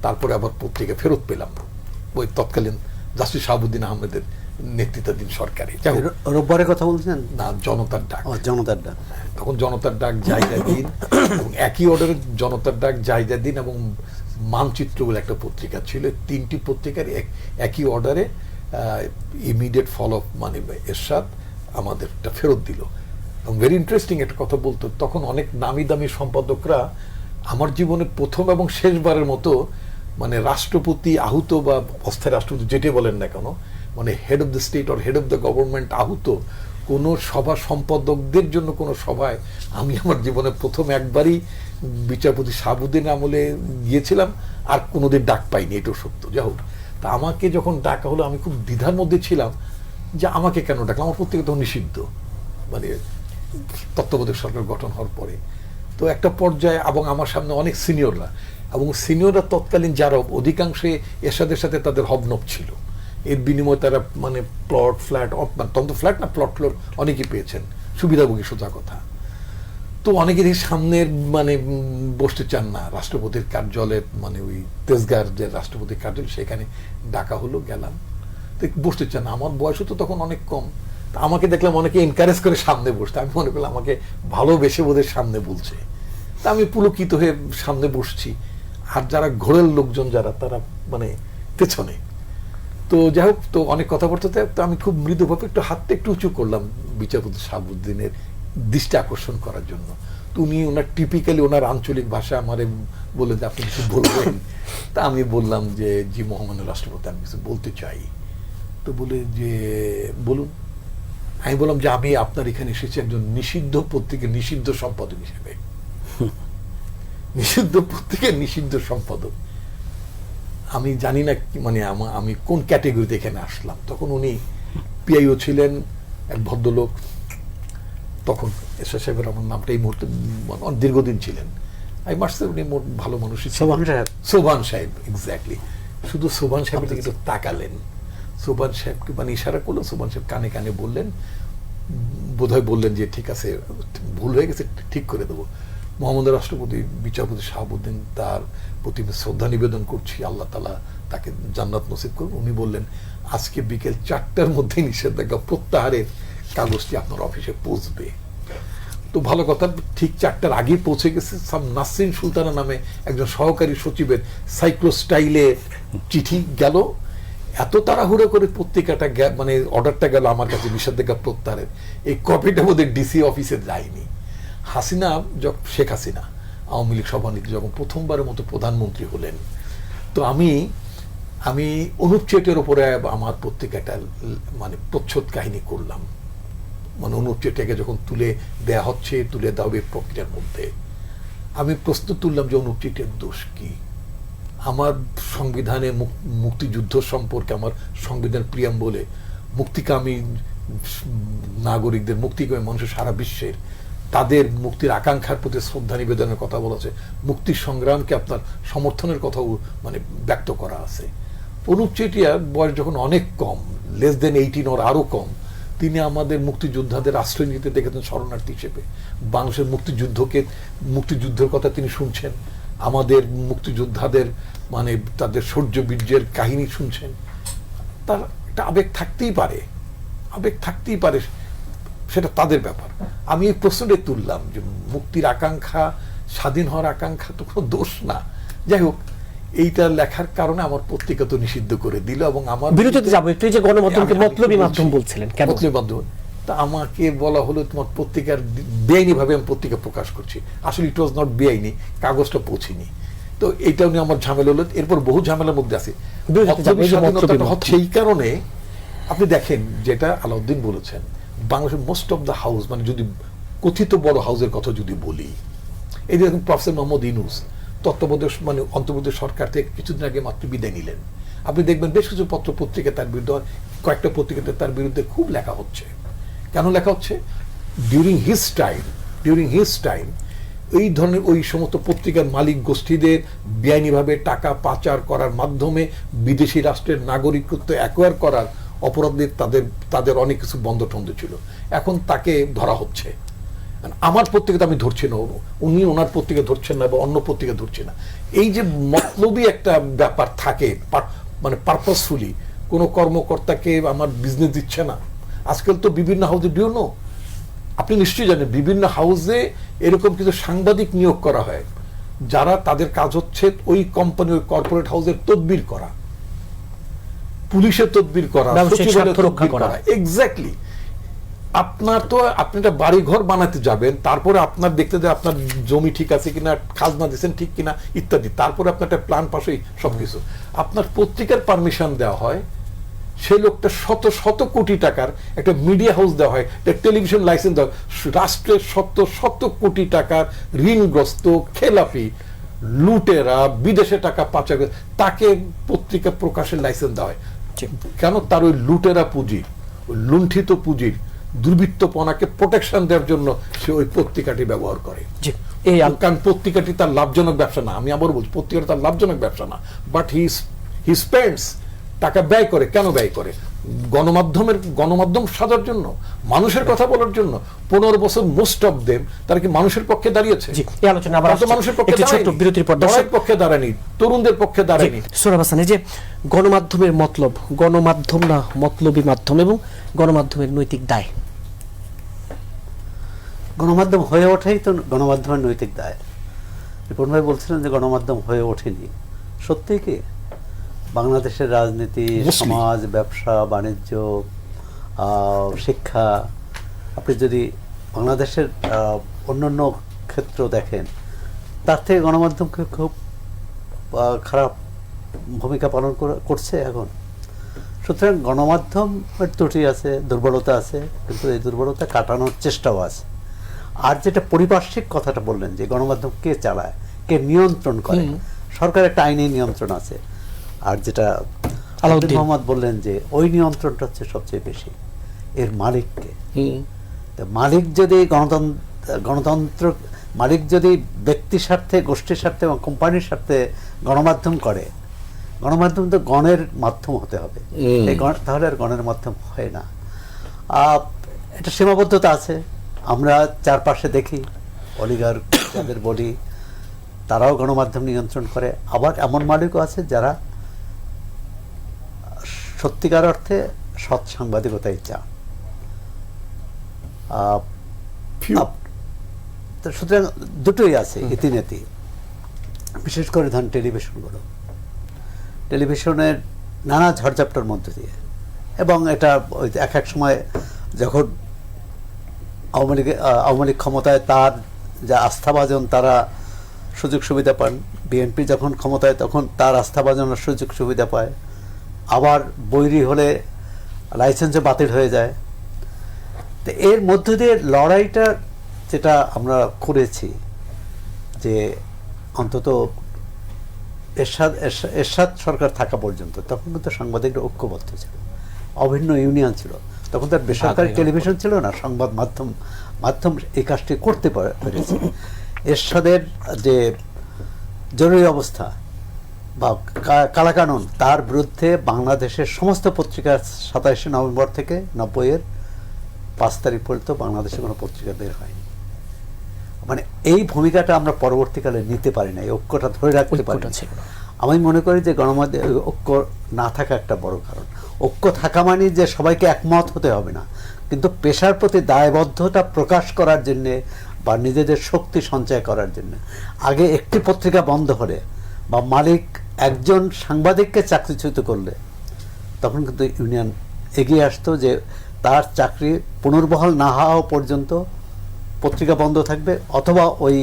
তারপরে আবার পত্রিকা ফেরত পেলাম ওই তৎকালীন জাস্টিস শাহাবুদ্দিন আহমেদের নেতৃত্বাধীন সরকারে। রোববারের কথা বলছেন না, জনতার ডাক। জনতার ডাক, তখন জনতার ডাক, জায়গা দিন এবং একই অর্ডারে জনতার ডাক, জায়গা দিন এবং মানচিত্র বলে একটা পত্রিকা ছিল। 3টি পত্রিকার একই অর্ডারে ইমিডিয়েট ফলো মানে এরশাদ আমাদেরটা ফেরত দিল। এবং ভেরি ইন্টারেস্টিং একটা কথা বলতো, তখন অনেক নামি দামি সম্পাদকরা আমার জীবনে প্রথম এবং শেষবারের মতো মানে রাষ্ট্রপতি আহত বা অস্থায়ী রাষ্ট্রপতি যেটাই বলেন না কেন, মানে head of the state or head of the government আহত কোনো সভা সম্পাদকদের জন্য কোনো সভায় আমি আমার জীবনে প্রথম একবারই বিচারপতি শাহাবুদ্দিন আমলে গিয়েছিলাম, আর কোনোদিন ডাক পাইনি, এটাও সত্য। যাই হোক, তা আমাকে যখন ডাকা হলো আমি খুব দ্বিধার মধ্যে ছিলাম যে আমাকে কেন ডাকলাম, আমার পত্রিকা তখন নিষিদ্ধ, মানে তত্ত্বাবধায়ক সরকার গঠন হওয়ার পরে। তো একটা পর্যায়ে এবং আমার সামনে অনেক সিনিয়ররা, এবং সিনিয়ররা তৎকালীন যারা অধিকাংশে এরশাদের সাথে তাদের হবনব ছিল, এর বিনিময়ে তারা মানে প্লট ফ্ল্যাট, তন্ত্র ফ্ল্যাট না প্লট ফ্লট অনেকেই পেয়েছেন, সুবিধাভোগী সোজা কথা। তো অনেকে দেখি সামনের মানে বসতে চান না রাষ্ট্রপতির কার্যালয়ে, মানে ওই তেজগাঁর যে রাষ্ট্রপতির কার্যালয় সেখানে ডাকা হলো, গেলাম, তো বসতে চান না। আমার বয়সও তো তখন অনেক কম, তা আমাকে দেখলাম অনেকে এনকারেজ করে সামনে বসতে, আমি মনে করলাম আমাকে ভালোবেসে বোধহয় সামনে বলছে। তা আমি পুলকিত হয়ে সামনে বসছি, আর যারা ঘোরের লোকজন যারা তারা মানে পেছনে। তো যাই হোক, তো অনেক কথাবার্তা, তো আমি খুব মৃদুভাবে একটু হাতটা একটু উঁচু করলাম বিচারপতি শাহাবুদ্দিনের দৃষ্টি আকর্ষণ করার জন্য। তো উনি ওনার টিপিক্যালি ওনার আঞ্চলিক ভাষা আমারে বলে যে আপনি কিছু বলবেন। তা আমি বললাম যে জি মহামান্য রাষ্ট্রপতি, আমি কিছু বলতে চাই। তো বলে যে বলুন। আমি বললাম যে আমি আপনার এখানে এসেছি একজন নিষিদ্ধ পত্রিকার নিষিদ্ধ সম্পাদক হিসেবে। নিষিদ্ধ পত্রিকার নিষিদ্ধ সম্পাদক, আমি জানি না মানে আমি কোন ক্যাটেগরিতে এখানে আসলাম। তখন উনি পিআইও ছিলেন, এক ভদ্রলোক, তখন এসআর সাহেবের আমার নামটা এই মুহূর্তে দীর্ঘদিন ছিলেন। আমি মাসে উনি ভালো মানুষই ছিলেন, সোভান সাহেব, এক্স্যাক্টলি। শুধু সোভান সাহেবের দিকে একটু তাকালেন, সোভান সাহেবকে মানে ইশারা করলেন, সোভান সাহেব কানে কানে বললেন, বোধহয় বললেন যে ঠিক আছে, ভুল হয়ে গেছে, ঠিক করে দেবো। মহামান্য রাষ্ট্রপতি বিচারপতি শাহাবুদ্দিন, তার প্রতি শ্রদ্ধা নিবেদন করছি, আল্লাহ তাআলা তাকে জান্নাত নসিব করুন। উনি বললেন আজকে বিকেল 4টার মধ্যে নিষেধাজ্ঞা প্রত্যাহারের কাগজটি আপনার অফিসে পৌঁছবে। তো ভালো কথা, ঠিক 4টার আগেই পৌঁছে গেছে। নাসরিন সুলতানা নামে একজন সহকারী সচিবের সাইক্লো স্টাইলে চিঠি গেল। এত তাড়াহুড়ো করে পত্রিকাটা মানে অর্ডারটা গেল আমার কাছে নিষেধাজ্ঞা প্রত্যাহারের, এই কপিটা বোধহয় ডিসি অফিসে যায়নি। হাসিনা, শেখ হাসিনা আওয়ামী লীগ সভানেত্রী যখন প্রথমবারের মতো প্রধানমন্ত্রী হলেন, তো আমি অনুপ চেটের উপরে আমার পত্রিকাটা মানে প্রচ্ছদ কাহিনী করলাম। মানে অনুপ চেটিয়াকে যখন তুলে দেয়া হচ্ছে, তুলে দেওয়া প্রক্রিয়ার মধ্যে আমি প্রশ্ন তুললাম যে অনুপ চেটিয়ার দোষ কি? আমার সংবিধানে মুক্তিযুদ্ধ সম্পর্কে, আমার সংবিধান প্রিয়াম্বলে মুক্তিকামী নাগরিকদের, মুক্তিকামী মানুষের সারা বিশ্বের তাদের মুক্তির আকাঙ্ক্ষার প্রতি শ্রদ্ধা নিবেদনের কথা বলা আছে, মুক্তির সংগ্রামকে আপনার সমর্থনের কথাও মানে ব্যক্ত করা আছে। অনুপ চেটিয়ার বয়স যখন অনেক কম, লেস দেন 18 ওর আরো কম, তিনি আমাদের মুক্তিযোদ্ধাদের আশ্রয় নিতে দেখেছেন শরণার্থী হিসেবে। বাংলাদেশের মুক্তিযুদ্ধের কথা তিনি শুনছেন, আমাদের মুক্তিযোদ্ধাদের মানে তাদের শৌর্য বীর্যের কাহিনী শুনছেন। তার একটা আবেগ থাকতেই পারে, সেটা তাদের ব্যাপার। আমি এই প্রশ্নটাই তুললাম যে মুক্তির আকাঙ্ক্ষা, স্বাধীন হওয়ার আকাঙ্ক্ষা তো কোনো দোষ না। যাই হোক, এইটা লেখার কারণে আমার পত্রিকা তো নিষিদ্ধ করে দিল, এবং আমার বিরতিতে যাবো একটু। যে গণমাধ্যমকে মতলবী মাধ্যম বলছিলেন, কেন মতলবী মাধ্যম? তা আমাকে বলা হলো তোমার পত্রিকার বেআইনি ভাবে আমি পত্রিকা প্রকাশ করছি। আসলে ইট ওয়াজ নট বেআইনি, কাগজটা পৌঁছেনি। তো এইটা নিয়ে আমার ঝামেলা হলো। এরপর বহু ঝামেলার মধ্যে আছে। সেই কারণে আপনি দেখেন যেটা আলাউদ্দিন বলেছেন, বাংলাদেশের মোস্ট অফ দ্য হাউস, মানে যদি কথিত বড় হাউসের কথা যদি বলি, এই যে প্রফেসর মোহাম্মদ ইউনূস তত্ত্বাবধায়ক মানে অন্তর্বর্তী সরকার থেকে কিছুদিন আগে মাত্র বিদায় নিলেন। আপনি দেখবেন বেশ কিছু পত্র পত্রিকা তার বিরুদ্ধে, কয়েকটা পত্রিকাতে তার বিরুদ্ধে খুব লেখা হচ্ছে। কেন লেখা হচ্ছে? ডিউরিং হিজ টাইম এই ধরনের ওই সমস্ত পত্রিকার মালিক গোষ্ঠীদের বেআইনিভাবে টাকা পাচার করার মাধ্যমে বিদেশি রাষ্ট্রের নাগরিকত্ব অ্যাকোয়ার করার অপরাধীদের তাদের অনেক কিছু বন্ধ টন্ধ ছিল। এখন তাকে ধরা হচ্ছে। আমার পত্রিকা আমি ধরছি না, উনি ওনার পত্রিকা ধরছেন না, বা অন্য পত্রিকা ধরছে না। এই যে মতলবী একটা ব্যাপার থাকে, মানে পারপাসফুলি কোনো কর্মকর্তাকে আমার বিজনেস দিচ্ছে না। আজকাল তো বিভিন্ন হাউসে, ডিউ নো, আপনি নিশ্চয়ই জানেন, বিভিন্ন হাউসে এরকম কিছু সাংবাদিক নিয়োগ করা হয় যারা তাদের কাজ হচ্ছে ওই কোম্পানি, ওই কর্পোরেট হাউসের তদবির করা, পুলিশের তদবির করা, সচিবালয়ের তদবির করা। এক্স্যাক্টলি। আপনার তো আপনি একটা বাড়ি ঘর বানাতে যাবেন, তারপরে আপনার দেখতে যে আপনার জমি ঠিক আছে কিনা, খাজনা দিচ্ছেন ঠিক কিনা ইত্যাদি, তারপরে আপনার একটা প্ল্যান পাস হয় সবকিছু। আপনার পত্রিকার পারমিশন দেওয়া হয়, সেই লোকটা শত শত কোটি টাকার একটা মিডিয়া হাউস দেওয়া হয়, একটা টেলিভিশন লাইসেন্স দেওয়া হয়, রাষ্ট্রের শত শত কোটি টাকার ঋণগ্রস্ত খেলাপি লুটেরা, বিদেশে টাকা পাচার, তাকে পত্রিকা প্রকাশের লাইসেন্স দেওয়া হয়। কেন? তার ওই লুটেরা পুঁজি, ওই লুণ্ঠিত পুঁজির দুর্বৃত্তপনাকে প্রোটেকশন দেওয়ার জন্য সে ওই পত্রিকাটি ব্যবহার করে। জি, এই কারণ পত্রিকাটি তার লাভজনক ব্যবসা না, আমি আবার বলছি পত্রিকাটি তার লাভজনক ব্যবসা না, বাট হি স্পেন্ডস, টাকা ব্যয় করে। কেন ব্যয় করে? গণমাধ্যম সাজার জন্য, মানুষের কথা বলার জন্য। 15 বছর মোস্ট অফ দেম তারা কি মানুষের পক্ষে দাঁড়িয়েছে? জি, এই আলোচনা আবার তারা তো মানুষের পক্ষে একটি ছোট্ট দাঁড়ায়নি, বিরতির পর দলের পক্ষে দাঁড়ায়নি, তরুণদের পক্ষে দাঁড়ায়নি। সোহরাব হাসান, এই যে গণমাধ্যমের মতলব, গণমাধ্যম না মতলবী মাধ্যম, এবং গণমাধ্যমের নৈতিক দায়। গণমাধ্যম হয়ে ওঠেই তো গণমাধ্যমের নৈতিক দায়। রিপন ভাই বলছিলেন যে গণমাধ্যম হয়ে ওঠেনি, সত্যি কি? বাংলাদেশের রাজনীতি, সমাজ, ব্যবসা, বাণিজ্য, শিক্ষা, আপনি যদি বাংলাদেশের অন্যান্য ক্ষেত্র দেখেন, তার থেকে গণমাধ্যমকে খুব খারাপ ভূমিকা পালন করছে এখন। সুতরাং গণমাধ্যমের ত্রুটি আছে, দুর্বলতা আছে, কিন্তু এই দুর্বলতা কাটানোর চেষ্টাও আছে। আর যেটা পারিপার্শ্বিক কথাটা বললেন যে গণমাধ্যম কে চালায়, কে নিয়ন্ত্রণ করে, সরকার একটা আইনি নিয়ন্ত্রণ আছে। আর যেটা আলাউদ্দিন মোহাম্মদ বললেন যে ওই নিয়ন্ত্রণটা হচ্ছে সবচেয়ে বেশি এর মালিককে। মালিক যদি গণতন্ত্র মালিক যদি ব্যক্তি স্বার্থে, গোষ্ঠীর স্বার্থে এবং কোম্পানির স্বার্থে গণমাধ্যম করে, গণমাধ্যম তো গণের মাধ্যম হতে হবে, তাহলে আর গণের মাধ্যম হয় না। এটা সীমাবদ্ধতা আছে। আমরা চারপাশে দেখি অলিগার্ক যাদের বলি, তারাও গণমাধ্যম নিয়ন্ত্রণ করে। আবার এমন মালিকও আছে যারা সত্যিকার অর্থে সৎ সাংবাদিকতাই চান। সুতরাং দুটোই আছে ইতিনেতি। বিশেষ করে ধরেন টেলিভিশনের নানা ঝড়ঝাপটার মধ্য দিয়ে, এবং এটা এক এক সময় যখন আওয়ামী লীগ ক্ষমতায়, তার যা আস্থাভাজন তারা সুযোগ সুবিধা পান। বিএনপি যখন ক্ষমতায় তখন তার আস্থাভাজনের সুযোগ সুবিধা পায়। আবার বৈরী হলে লাইসেন্সও বাতিল হয়ে যায়। তো এর মধ্য দিয়ে লড়াইটা যেটা আমরা করেছি, যে অন্তত এরশাদ সরকার থাকা পর্যন্ত তখন কিন্তু সাংবাদিকরা ঐক্যবদ্ধ ছিল, অভিন্ন ইউনিয়ন ছিল। তখন তার বেসরকারি টেলিভিশন ছিল না, সংবাদ মাধ্যম এই কাজটি করতে পেরেছে। এরশাদের যে জরুরি অবস্থা বা কালাকানুন, তার বিরুদ্ধে বাংলাদেশের সমস্ত পত্রিকা 27 নভেম্বর থেকে 90-এর 5 তারিখ পর্যন্ত বাংলাদেশে কোনো পত্রিকা বের হয়নি। মানে এই ভূমিকাটা আমরা পরবর্তীকালে নিতে পারি না, এই ঐক্যটা ধরে রাখতে পারি না। আমি মনে করি যে গণমাধ্যমে ঐক্য না থাকা একটা বড় কারণ। ঐক্য থাকা মানে যে সবাইকে একমত হতে হবে না, কিন্তু পেশার প্রতি দায়বদ্ধতা প্রকাশ করার জন্যে বা নিজেদের শক্তি সঞ্চয় করার জন্য আগে একটি পত্রিকা বন্ধ হলে বা মালিক একজন সাংবাদিককে চাকরিচ্যুত করলে তখন কিন্তু ইউনিয়ন এগিয়ে আসতো যে তার চাকরি পুনর্বহাল না হওয়া পর্যন্ত পত্রিকা বন্ধ থাকবে, অথবা ওই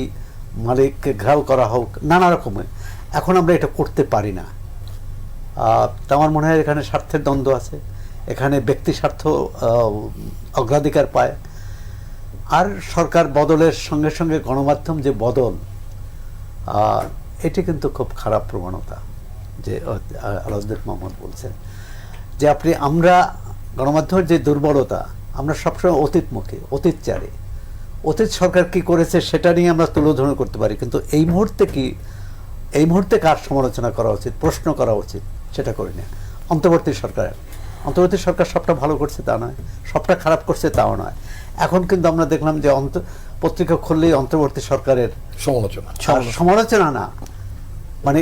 মালিককে ঘেরাও করা হোক, নানা রকমের। এখন আমরা এটা করতে পারি না। তা আমার মনে হয় এখানে স্বার্থের দ্বন্দ্ব আছে, এখানে ব্যক্তি স্বার্থ অগ্রাধিকার পায়। আর সরকার বদলের সঙ্গে সঙ্গে গণমাধ্যম যে বদল, এটি কিন্তু খুব খারাপ প্রবণতা। যে আলাউদ্দিন মোহাম্মদ বলছেন যে আমরা গণমাধ্যমের যে দুর্বলতা, আমরা সবসময় অতীতমুখী, অতীতচারী। অতীত সরকার কি করেছে সেটা নিয়ে আমরা তুলোধনা করতে পারি, কিন্তু এই মুহূর্তে কার সমালোচনা করা উচিত, প্রশ্ন করা উচিত, সেটা করি না। অন্তর্বর্তী সরকার সবটা ভালো করছে তা নয়, সবটা খারাপ করছে তাও নয়। এখন কিন্তু আমরা দেখলাম যে পত্রিকা খুললেই অন্তর্বর্তী সরকারের সমালোচনা না, মানে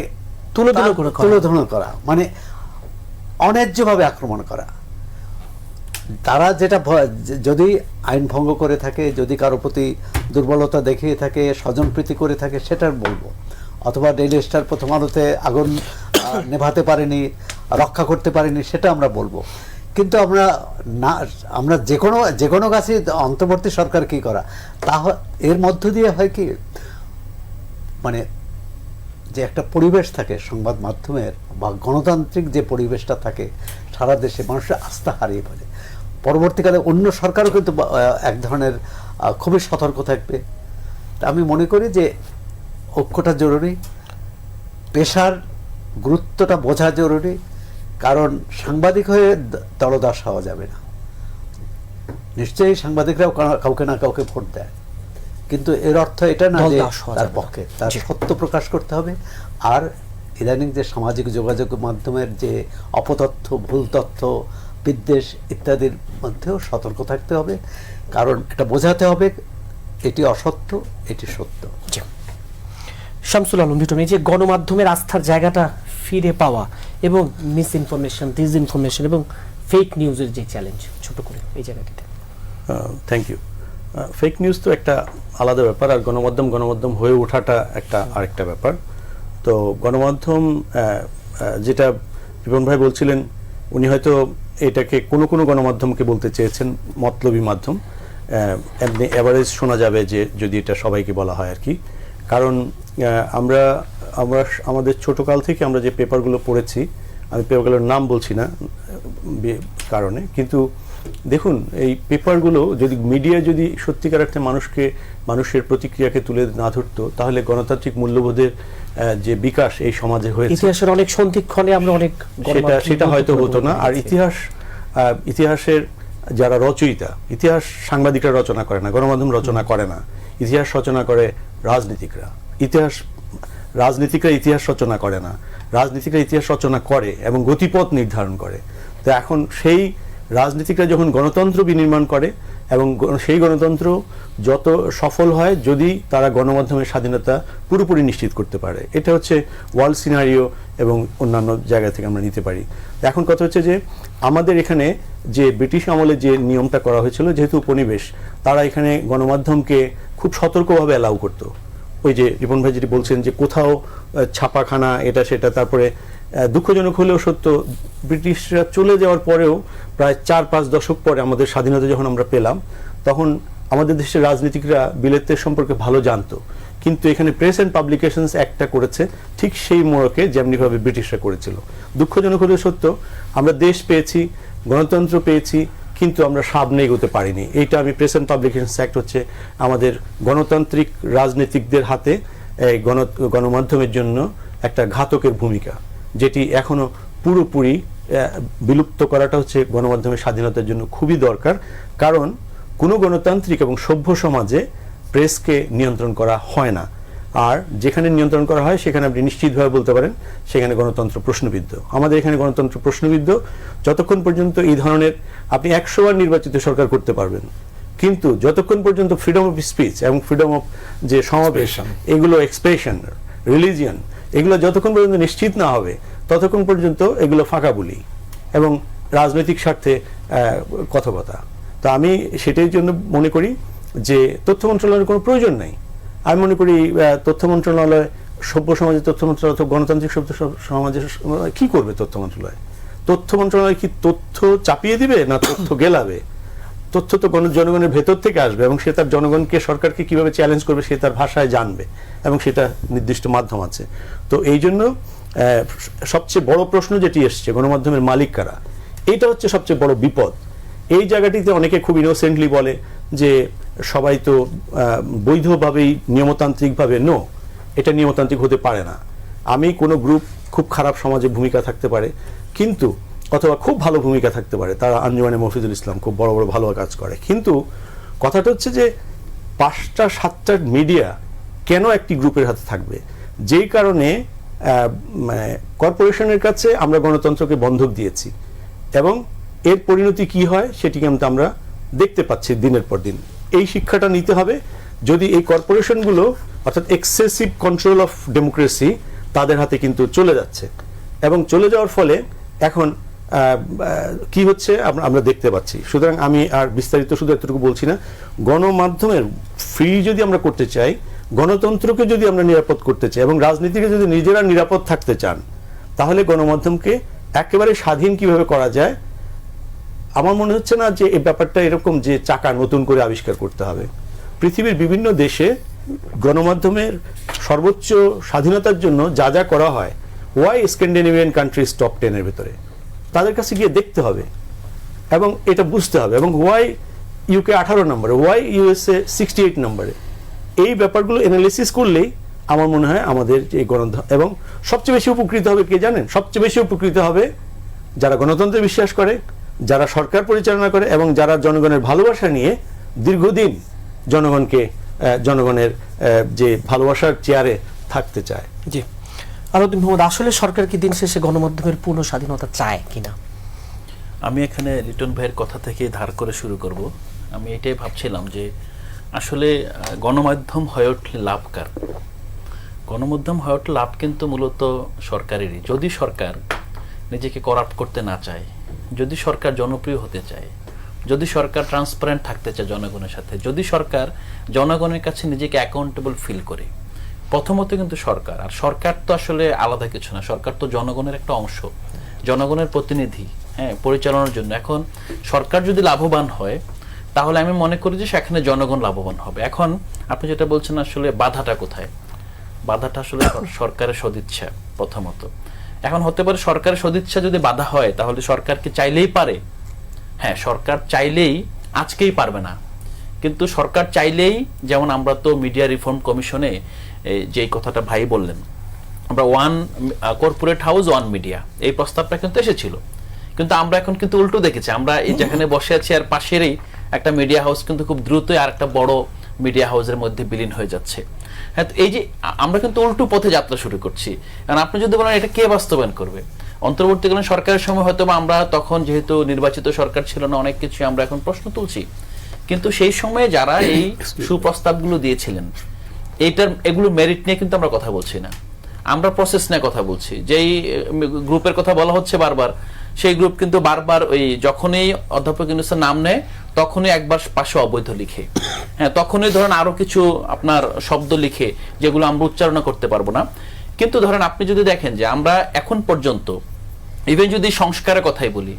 তুলোধনা করা, মানে অন্যায্যভাবে আক্রমণ করা। তারা যেটা যদি আইন ভঙ্গ করে থাকে, যদি কারো প্রতি দুর্বলতা দেখিয়ে থাকে, স্বজনপ্রীতি করে থাকে, সেটা বলবো। অথবা ডেইলি স্টার প্রথম আলোতে আগুন নেভাতে পারেনি, রক্ষা করতে পারেনি, সেটা আমরা বলবো। কিন্তু আমরা যে কোনো কাছে অন্তর্বর্তী সরকার কি করা, এর মধ্য দিয়ে হয় কি, মানে যে একটা পরিবেশ থাকে সংবাদ মাধ্যমের বা গণতান্ত্রিক যে পরিবেশটা থাকে সারা দেশে, মানুষের আস্থা হারিয়ে ফেলে। পরবর্তীকালে অন্য সরকারও কিন্তু এক ধরনের খুবই সতর্ক থাকবে। আমি মনে করি যে ঐক্যটা জরুরি, পেশার গুরুত্বটা বোঝা জরুরি, কারণ সাংবাদিক হয়ে দলদাস হওয়া যাবে না। নিশ্চয়ই সাংবাদিকরাও কাউকে না কাউকে ভোট দেয়, কিন্তু এর অর্থ এটা না যে দলদাস হওয়া তার যাবে না। পক্ষে, তার জি। সত্য প্রকাশ করতে হবে। আর ইদানিং যে সামাজিক যোগাযোগ মাধ্যমের যে অপতথ্য, ভুল তথ্য, বিদ্বেষ ইত্যাদির মধ্যেও সতর্ক থাকতে হবে, কারণ এটা বোঝাতে হবে এটি অসত্য, এটি সত্য। জি। শামসুল আলম লিটন, এই যে গণমাধ্যমের আস্থার জায়গাটা ফিরে পাওয়া এবং মিস ইনফরমেশন, ডিসইনফরমেশন এবং ফেক নিউজের যে চ্যালেঞ্জ, ছোট করে এই জায়গাটিতে। Thank you. ফেক নিউজ তো একটা আলাদা ব্যাপার, আর গণমাধ্যম হয়ে ওঠাটা একটা আরেকটা ব্যাপার। তো গণমাধ্যম যেটা রিপন ভাই বলছিলেন, উনি হয়তো এটাকে কোনো গণমাধ্যমকে বলতে চেয়েছেন মতলবী মাধ্যম, এমনি অ্যাভারেজ শোনা যাবে যে যদি এটা সবাইকে বলা হয় আর কি। কারণ আমরা আমাদের ছোটকাল থেকে আমরা যে পেপারগুলো পড়েছি, আমি পেপারগুলোর নাম বলছি না কারণে, কিন্তু দেখুন এই পেপারগুলো যদি মিডিয়া যদি সত্যিকার অর্থে মানুষের প্রতিক্রিয়াকে তুলে না ধরতো, তাহলে গণতান্ত্রিক মূল্যবোধের যে বিকাশ এই সমাজে হয়েছে, ইতিহাসের অনেক সন্ধিক্ষণে আমরা অনেক সেটা হয়তো হতো না। আর ইতিহাসের যারা রচয়িতা, ইতিহাস সাংবাদিকরা রচনা করে না, গণমাধ্যম রচনা করে না, ইতিহাস রচনা করে রাজনীতিকরা। রাজনীতিকরা ইতিহাস রচনা করে না, রাজনীতিকরা ইতিহাস রচনা করে এবং গতিপথ নির্ধারণ করে। তো এখন সেই রাজনীতিকরা যখন গণতন্ত্র বিনির্মাণ করে, এবং সেই গণতন্ত্র যত সফল হয় যদি তারা গণমাধ্যমের স্বাধীনতা পুরোপুরি নিশ্চিত করতে পারে। এটা হচ্ছে ওয়ার্ল্ড সিনারিও এবং অন্যান্য জায়গা থেকে আমরা নিতে পারি। এখন কথা হচ্ছে যে আমাদের এখানে যে ব্রিটিশ আমলে যে নিয়মটা করা হয়েছিল, যেহেতু উপনিবেশ, তারা এখানে গণমাধ্যমকে খুব সতর্কভাবে অ্যালাউ করতো। ওই যে রিপন ভাই যেটি বলছেন যে কোথাও ছাপাখানা এটা সেটা, তারপরে দুঃখজনক হলেও সত্য, ব্রিটিশরা চলে যাওয়ার পরেও প্রায় 4-5 দশক পরে আমাদের স্বাধীনতা যখন আমরা পেলাম, তখন আমাদের দেশের রাজনীতিকরা বিলেতের সম্পর্কে ভালো জানতো, কিন্তু এখানে প্রেস অ্যান্ড পাবলিকেশনস অ্যাক্টটা করেছে ঠিক সেই মোড়কে যেমনিভাবে ব্রিটিশরা করেছিল। দুঃখজনক হলেও সত্য, আমরা দেশ পেয়েছি, গণতন্ত্র পেয়েছি, কিন্তু আমরা সামনে এগোতে পারিনি। এইটা আমি প্রেস অ্যান্ড পাবলিকেশনস অ্যাক্ট হচ্ছে আমাদের গণতান্ত্রিক রাজনীতিকদের হাতে গণমাধ্যমের জন্য একটা ঘাতকের ভূমিকা, যেটি এখনো পুরোপুরি বিলুপ্ত করাটা হচ্ছে গণমাধ্যমের স্বাধীনতার জন্য খুবই দরকার। কারণ কোনো গণতান্ত্রিক এবং সভ্য সমাজে প্রেসকে নিয়ন্ত্রণ করা হয় না, আর যেখানে নিয়ন্ত্রণ করা হয় সেখানে আপনি নিশ্চিতভাবে বলতে পারেন সেখানে গণতন্ত্র প্রশ্নবিদ্ধ। আমাদের এখানে গণতন্ত্র প্রশ্নবিদ্ধ যতক্ষণ পর্যন্ত এই ধরনের, আপনি 100 বার নির্বাচিত সরকার করতে পারবেন, কিন্তু যতক্ষণ পর্যন্ত ফ্রিডম অফ স্পিচ এবং ফ্রিডম অফ যে সমাবেশ, এগুলো এক্সপ্রেশন, রিলিজিয়ন, এগুলো যতক্ষণ পর্যন্ত নিশ্চিত না হবে ততক্ষণ পর্যন্ত এগুলো ফাঁকা বলি এবং রাজনৈতিক স্বার্থে কথকতা। তো আমি সেটার জন্য মনে করি যে তথ্য মন্ত্রণালয়ের কোনো প্রয়োজন নাই। আমি মনে করি তথ্য মন্ত্রণালয়, সভ্য সমাজের তথ্য মন্ত্রণালয় অথবা গণতান্ত্রিক সভ্য সমাজের কি করবে তথ্য মন্ত্রণালয়? তথ্য মন্ত্রণালয় কি তথ্য চাপিয়ে দিবে না তথ্য গেলাবে? তথ্য তো জনগণের ভেতর থেকে আসবে এবং সে তার জনগণকে, সরকারকে কিভাবে চ্যালেঞ্জ করবে সে তার ভাষায় জানবে এবং সেটা নির্দিষ্ট মাধ্যম আছে। তো এই জন্য সবচেয়ে বড় প্রশ্ন যেটি এসছে, গণমাধ্যমের মালিক কারা, এইটা হচ্ছে সবচেয়ে বড় বিপদ। এই জায়গাটিতে অনেকে খুব ইনোসেন্টলি বলে যে সবাই তো বৈধভাবেই নিয়মতান্ত্রিকভাবে, নো, এটা নিয়মতান্ত্রিক হতে পারে না। আমি কোনো গ্রুপ খুব খারাপ সমাজে ভূমিকা থাকতে পারে, কিন্তু অথবা খুব ভালো ভূমিকা থাকতে পারে, তারা আঞ্জুমানে মফিজুল ইসলাম খুব বড় বড় ভালো কাজ করে, কিন্তু কথাটা হচ্ছে যে 5টা-7টা মিডিয়া কেন একটি গ্রুপের হাতে থাকবে? যেই কারণে কর্পোরেশনের কাছে আমরা গণতন্ত্রকে বন্ধক দিয়েছি এবং এর পরিণতি কি হয় সেটি কিন্তু আমরা দেখতে পাচ্ছি দিনের পর দিন। এই শিক্ষাটা নিতে হবে। যদি এই কর্পোরেশনগুলো, অর্থাৎ এক্সেসিভ কন্ট্রোল অফ ডেমোক্রেসি তাদের হাতে কিন্তু চলে যাচ্ছে, এবং চলে যাওয়ার ফলে এখন কি হচ্ছে আমরা দেখতে পাচ্ছি। সুতরাং আমি আর বিস্তারিত শুধু এতটুকু বলছি না, গণমাধ্যমের ফ্রি যদি আমরা করতে চাই, গণতন্ত্রকে যদি আমরা নিরাপদ করতে চাই এবং রাজনীতিকে যদি নিজেরা নিরাপদ থাকতে চান, তাহলে গণমাধ্যমকে একেবারে স্বাধীন কিভাবে করা যায়, আমার মনে হচ্ছে না যে এই ব্যাপারটা এরকম যে চাকা নতুন করে আবিষ্কার করতে হবে। পৃথিবীর বিভিন্ন দেশে গণমাধ্যমের সর্বোচ্চ স্বাধীনতার জন্য যা যা করা হয়, ওয়াই স্ক্যান্ডিনেভিয়ান কান্ট্রিজ টপ 10 এর ভেতরে, তাদের কাছে গিয়ে দেখতে হবে এবং এটা বুঝতে হবে। এবং ওয়াই ইউকে 18 নম্বরে, ওয়াই ইউএসএ 68 নম্বরে, এই ব্যাপারগুলো অ্যানালিসিস করলেই আমার মনে হয় আমাদের যে গণতন্ত্র, এবং সবচেয়ে বেশি উপকৃত হবে কে জানেন? সবচেয়ে বেশি উপকৃত হবে যারা গণতন্ত্রে বিশ্বাস করে, যারা সরকার পরিচালনা করে এবং যারা জনগণের ভালোবাসা নিয়ে দীর্ঘদিন জনগণের যে ভালোবাসার চেয়ারে থাকতে চায়। জি, আলাউদ্দিন মোহাম্মদ, আসলে সরকার কি দিন শেষে গণমাধ্যমের পূর্ণ স্বাধীনতা চায় কিনা? আমি এখানে লিটন ভাইয়ের কথা থেকে ধার করে শুরু করব। আমি এটাই ভাবছিলাম যে আসলে গণমাধ্যম হয়ে উঠলে লাভ কার? গণমাধ্যম হয়ে উঠলে লাভ কিন্তু মূলত সরকারেরই। যদি সরকার নিজেকে করাপ্ট করতে না চায়, যদি সরকার জনপ্রিয় হতে চায়, যদি সরকার ট্রান্সপারেন্ট থাকতে চায় জনগণের সাথে, যদি সরকার জনগণের কাছে নিজেকে অ্যাকাউন্টেবল ফিল করে, প্রথমত কিন্তু সরকার, আর সরকার তো আসলে আলাদা কিছু না, সরকার তো জনগণের একটা অংশ, জনগণের প্রতিনিধি, হ্যাঁ, পরিচালনার জন্য। এখন সরকার যদি লাভবান হয় তাহলে আমি মনে করি যে সেখানে জনগণ লাভবান হবে। এখন আপনি যেটা বলছেন আসলে বাধাটা কোথায়? বাধাটা আসলে সরকারের সদিচ্ছা প্রথমত। এখন হতে পারে সরকারের সদিচ্ছা যদি বাধা হয় তাহলে সরকারকে চাইলেই পারে, হ্যাঁ, সরকার চাইলেই আজকেই পারবে না, কিন্তু সরকার চাইলেই, যেমন আমরা তো মিডিয়া রিফর্ম কমিশনে যে কথাটা ভাই বললেন, আমরা one corporate house one media এই প্রস্তাবটা কিন্তু এসেছিল, কিন্তু আমরা এখন কিন্তু উল্টো দেখেছি। আমরা এই যেখানে বসে আছি আর পাশেরই একটা মিডিয়া হাউস কিন্তু খুব দ্রুতই আর একটা বড় মিডিয়া হাউসের মধ্যে বিলীন হয়ে যাচ্ছে। হ্যাঁ, এই যে আমরা কিন্তু উল্টো পথে যাত্রা শুরু করছি। কারণ আপনি যদি বলেন এটা কে বাস্তবায়ন করবে, অন্তর্বর্তীকালীন সরকারের সময় হয়তো আমরা তখন যেহেতু নির্বাচিত সরকার ছিল না, অনেক কিছু আমরা এখন প্রশ্ন তুলছি, কিন্তু সেই সময়ে যারা এই সুপ্রস্তাবগুলো দিয়েছিলেন এগুলো মেরিট নিয়ে কিন্তু আমরা কথা বলছি না, আমরা প্রসেস নিয়ে কথা বলছি। যেই গ্রুপের কথা বলা হচ্ছে বারবার, সেই গ্রুপ কিন্তু বারবার ওই যখনই অধ্যাপক ইউনূসের নাম নেয় তখনই একবার পাশে অবৈধ লিখে, হ্যাঁ, তখনই ধরেন আরো কিছু আপনার শব্দ লিখে যেগুলো আমরা উচ্চারণ করতে পারবো না। কিন্তু ধরেন আপনি যদি দেখেন যে আমরা এখন পর্যন্ত ইভেন যদি সংস্কারের কথাই বলি,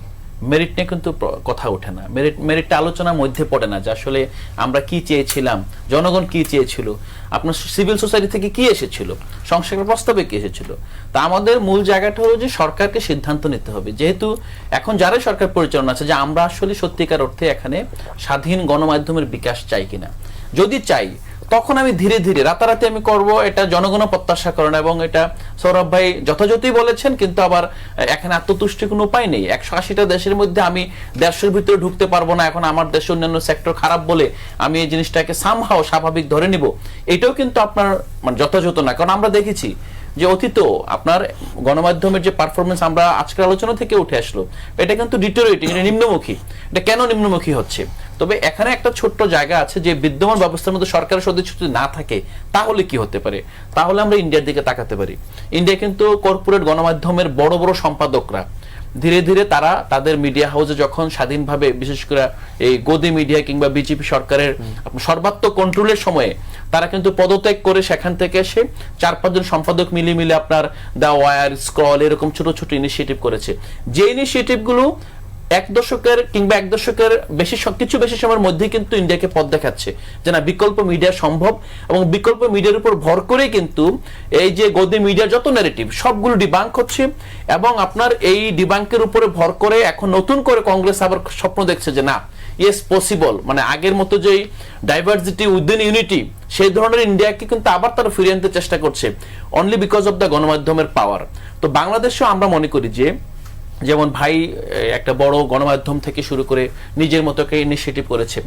মেরিট নিয়ে কিন্তু কথা ওঠে না, মেরিটটা আলোচনার মধ্যে পড়ে না যে আসলে আমরা কি চেয়েছিলাম, জনগণ কি চেয়েছিল, আপনার সিভিল সোসাইটি থেকে কি এসেছিল, সংস্কারের প্রস্তাবে কি এসেছিল। তা আমাদের মূল জায়গাটা হলো যে সরকারকে সিদ্ধান্ত নিতে হবে, যেহেতু এখন যারাই সরকার পরিচালনা আছে, যে আমরা আসলে সত্যিকার অর্থে এখানে স্বাধীন গণমাধ্যমের বিকাশ চাই কিনা। যদি চাই তখন আমি ধীরে ধীরে, রাতারাতি আমি করব এটা জনগণ প্রত্যাশা করেন, এবং এটা সৌরভ ভাই যথাযথই বলেছেন, কিন্তু আবার এখানে আত্মতুষ্টির কোনো উপায় নেই। 180টা দেশের মধ্যে আমি 150-এর ভিতরে ঢুকতে পারবো না, এখন আমার দেশের অন্যান্য সেক্টর খারাপ বলে আমি এই জিনিসটাকে সামহাও স্বাভাবিক ধরে নিব, এটাও কিন্তু আপনার মানে যথাযথ না। কারণ আমরা দেখেছি যে অতীত আপনার গণমাধ্যমের যে পারফরমেন্স আমরা আজকের আলোচনা থেকে উঠে আসলো, এটা কিন্তু ডিটোরিয়েটিং, এটা নিম্নমুখী। এটা কেন নিম্নমুখী হচ্ছে? তবে এখানে একটা ছোট্ট জায়গা আছে যে বিদ্যমান ব্যবস্থার মধ্যে সরকারের সদস্য যদি না থাকে তাহলে কি হতে পারে? তাহলে আমরা ইন্ডিয়ার দিকে তাকাতে পারি। ইন্ডিয়া কিন্তু কর্পোরেট গণমাধ্যমের বড় বড় সম্পাদকরা ধীরে ধীরে তারা তাদের মিডিয়া হাউসে যখন স্বাধীনভাবে, বিশেষ করে এই গদি মিডিয়া কিংবা বিজেপি সরকারের সর্বাত্মক কন্ট্রোলের সময়ে তারা কিন্তু পদত্যাগ করে সেখান থেকে এসে 4-5 জন সম্পাদক মিলে আপনার দ্য ওয়ার, স্ক্রল এরকম ছোট ছোট ইনিশিয়েটিভ করেছে, যে ইনিশিয়েটিভগুলো 1 দশকের কিংবা 1 দশকের কিছু বেশি সময়ের মধ্যে কিন্তু ইন্ডিয়াকে পথ দেখাচ্ছে যে না, বিকল্প মিডিয়া সম্ভব, এবং বিকল্প মিডিয়ার উপর ভর করে কিন্তু এই যে গদি মিডিয়ার যত ন্যারেটিভ সবগুলো ডিবাঙ্ক হচ্ছে, এবং আপনার এই ডিবাঙ্কের উপরে ভর করে এখন নতুন করে কংগ্রেস আবার স্বপ্ন দেখছে যে না, ইয়েস পসিবল, মানে আগের মতো যেই ডাইভার্সিটি উইদিন ইউনিটি, সেই ধরনের ইন্ডিয়াকে কিন্তু আবার তারা ফিরিয়ে আনতে চেষ্টা করছে অনলি বিকজ অফ দ্য গণমাধ্যমের পাওয়ার। তো বাংলাদেশেও আমরা মনে করি যে যেমন ভাই একটা বড় গণমাধ্যম থেকে শুরু করে নিজের মতো একটা ইনিশিয়েটিভ করেছে,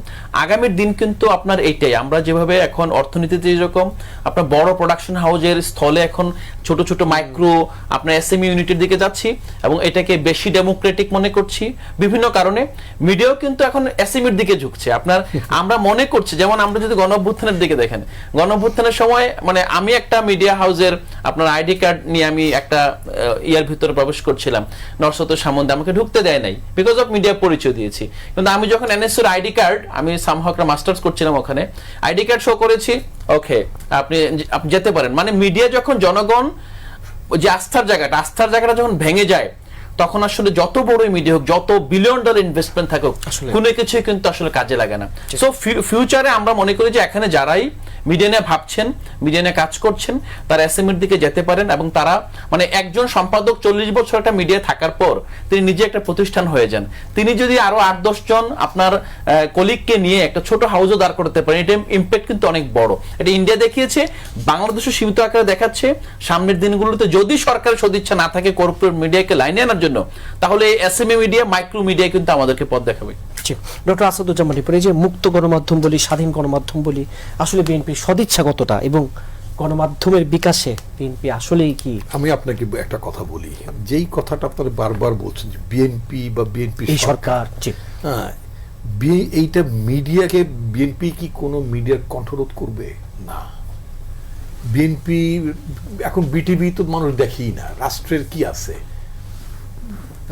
আগামীর দিন কিন্তু আপনার এইটাই, আমরা যেভাবে এখন অর্থনীতিতে যেরকম আপনার বড় প্রোডাকশন হাউসের স্থলে এখন ছোট ছোট মাইক্রো আপনার এসএমই ইউনিটের দিকে যাচ্ছি, এবং এটাকে বেশি ডেমোক্রেটিক মনে করছি বিভিন্ন কারণে, মিডিয়াও কিন্তু এখন এসএমইর দিকে ঝুঁকছে। আপনার আমরা মনে করছি, যেমন আমরা যদি গণঅভ্যুত্থানের দিকে দেখেন, গণঅভ্যুত্থানের সময় মানে আমি একটা মিডিয়া হাউসের আপনার আইডি কার্ড নিয়ে আমি একটা ইয়ার ভিতরে প্রবেশ করছিলাম, সামনে আমাকে ঢুকতে দেয় নাই বিকজ অফ মিডিয়া পরিচয় দিয়েছি। কিন্তু আমি যখন এনএসইউর আইডি কার্ড, আমি সামহাও একটা মাস্টার্স করছিলাম ওখানে, আইডি কার্ড শো করেছি, ওকে আপনি যেতে পারেন। মানে মিডিয়া যখন জনগণ যে আস্থার জায়গাটা যখন ভেঙে যায়, তখন আসলে যত বড় মিডিয়া হোক, যত $বিলিয়ন ইনভেস্টমেন্ট থাকুক, কোনো কিছু কিন্তু আসলে কাজে লাগে না। সো ফিউচারে আমরা মনে করি যে এখানে যারাই মিডিয়া নিয়ে ভাবছেন, মিডিয়া নিয়ে কাজ করছেন, তারা এসএমইর দিকে যেতে পারেন, এবং তারা মানে একজন সম্পাদক 40 বছর একটা মিডিয়া থাকার পর তিনি নিজে একটা প্রতিষ্ঠান হয়ে যান, তিনি যদি আরো 8-10 জন আপনার কলিগকে নিয়ে একটা ছোট হাউসও দাঁড় করতে পারেন, এটা ইম্প্যাক্ট কিন্তু অনেক বড়। এটা ইন্ডিয়া দেখিয়েছে, বাংলাদেশও সীমিত আকারে দেখাচ্ছে। সামনের দিনগুলোতে যদি সরকারের সদিচ্ছা না থাকে কর্পোরেট মিডিয়াকে লাইনে আনার জন্য, তাহলে এসএমই মিডিয়া, মাইক্রো মিডিয়া কিন্তু আমাদেরকে পথ দেখাবে। জি, ডক্টর আসাদুজ্জামান রিপন, এই যে মুক্ত গণমাধ্যম বলি, স্বাধীন গণমাধ্যম বলি, আসলে বিএনপির সদিচ্ছা কতটা এবং গণমাধ্যমের বিকাশে বিএনপি আসলেই কি? আমি আপনাকে একটা কথা বলি, যেই কথাটা আপনারা বারবার বলছেন যে বিএনপি বা বিএনপি এই সরকার, জি, হ্যাঁ, এইটা মিডিয়াকে, বিএনপি কি কোনো মিডিয়ার কণ্ঠরোধ করবে? না। বিএনপি এখন বিটিভি তো মানুষ দেখেই না, রাষ্ট্রের কি আছে,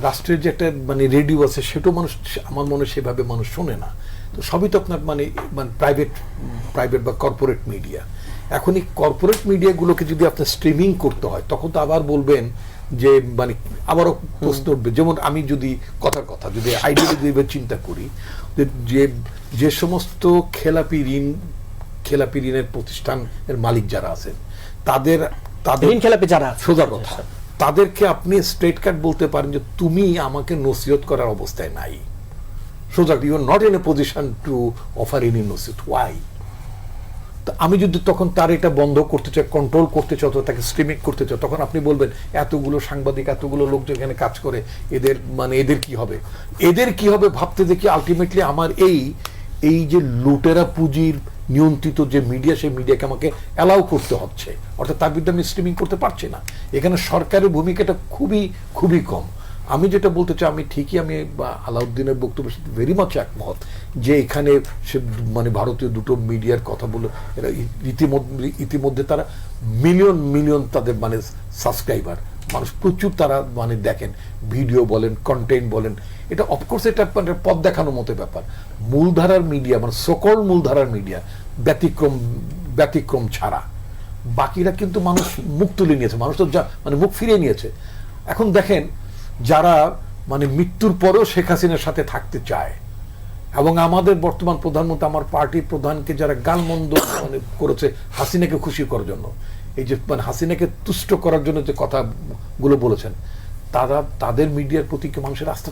রাষ্ট্রের যে একটা মানে রেডিও আছে সেটাও মানুষ, আমার মনে হয় সেভাবে মানুষ শোনে না। তো সবই তো আপনার মানে প্রাইভেট বা কর্পোরেট মিডিয়া। এখন এই কর্পোরেট মিডিয়াগুলোকে যদি আপনার স্ট্রিমিং করতে হয় তখন তো আবার বলবেন যে মানে আবারও প্রশ্ন উঠবে। যেমন আমি যদি কথার কথা যদি আইডিয়ালি চিন্তা করি যে যে সমস্ত খেলাপি ঋণের প্রতিষ্ঠানের মালিক যারা আছেন তাদের ঋণ খেলাপি যারা আছে, সোজা কথা, তাদেরকে আপনি স্ট্রেট কাট বলতে পারেন যে তুমি আমাকে নসিহত করার অবস্থায় নাই। সোজা, you are not in a position to offer any নসিহত। ওয়াই? আমি যদি তখন তার এটা বন্ধ করতে চাই, কন্ট্রোল করতে চাই, তাকে স্ট্রিমিং করতে চাই, তখন আপনি বলবেন এতগুলো সাংবাদিক, এতগুলো লোক যেখানে কাজ করে এদের কি হবে, এদের কি হবে ভাবতে দেখি আলটিমেটলি আমার এই যে লুটেরা পুঁজির নিয়ন্ত্রিত যে মিডিয়া, সেই মিডিয়াকে আমাকে অ্যালাউ করতে হচ্ছে, অর্থাৎ তার বিরুদ্ধে আমি স্ট্রিমিং করতে পারছি না। এখানে সরকারের ভূমিকাটা খুবই খুবই কম। আমি যেটা বলতে চাই, আমি ঠিকই আমি আলাউদ্দিনের বক্তব্যের সাথে ভেরি মাচ একমত যে এখানে সে মানে ভারতীয় দুটো মিডিয়ার কথা বলে এরা ইতিমধ্যে তারা মিলিয়ন তাদের মানে সাবস্ক্রাইবার, মানুষ প্রচুর তারা মানে দেখেন, ভিডিও বলেন, কন্টেন্ট বলেন, এটা অফকোর্স এটা মানে পথ দেখানোর মতো ব্যাপার। মূলধারার মিডিয়া মানে সকল মূলধারার মিডিয়া ব্যতিক্রম ছাড়া বাকিরা কিন্তু মানুষ মুখ তুলে নিয়েছে, মানুষ তো মানে মুখ ফিরিয়ে নিয়েছে। এখন দেখেন, যারা মানে মৃত্যুর পরেও শেখ হাসিনার সাথে থাকতে চায় এবং আমাদের বর্তমান প্রধানমন্ত্রী, আমার পার্টির প্রধানকে যারা গালমন্দ মানে করেছে হাসিনাকে খুশি করার জন্য, এই যে মানে হাসিনাকে তুষ্ট করার জন্য যে কথাগুলো বলেছেন, তাদের মিডিয়ার প্রতি কি মানুষের আস্থা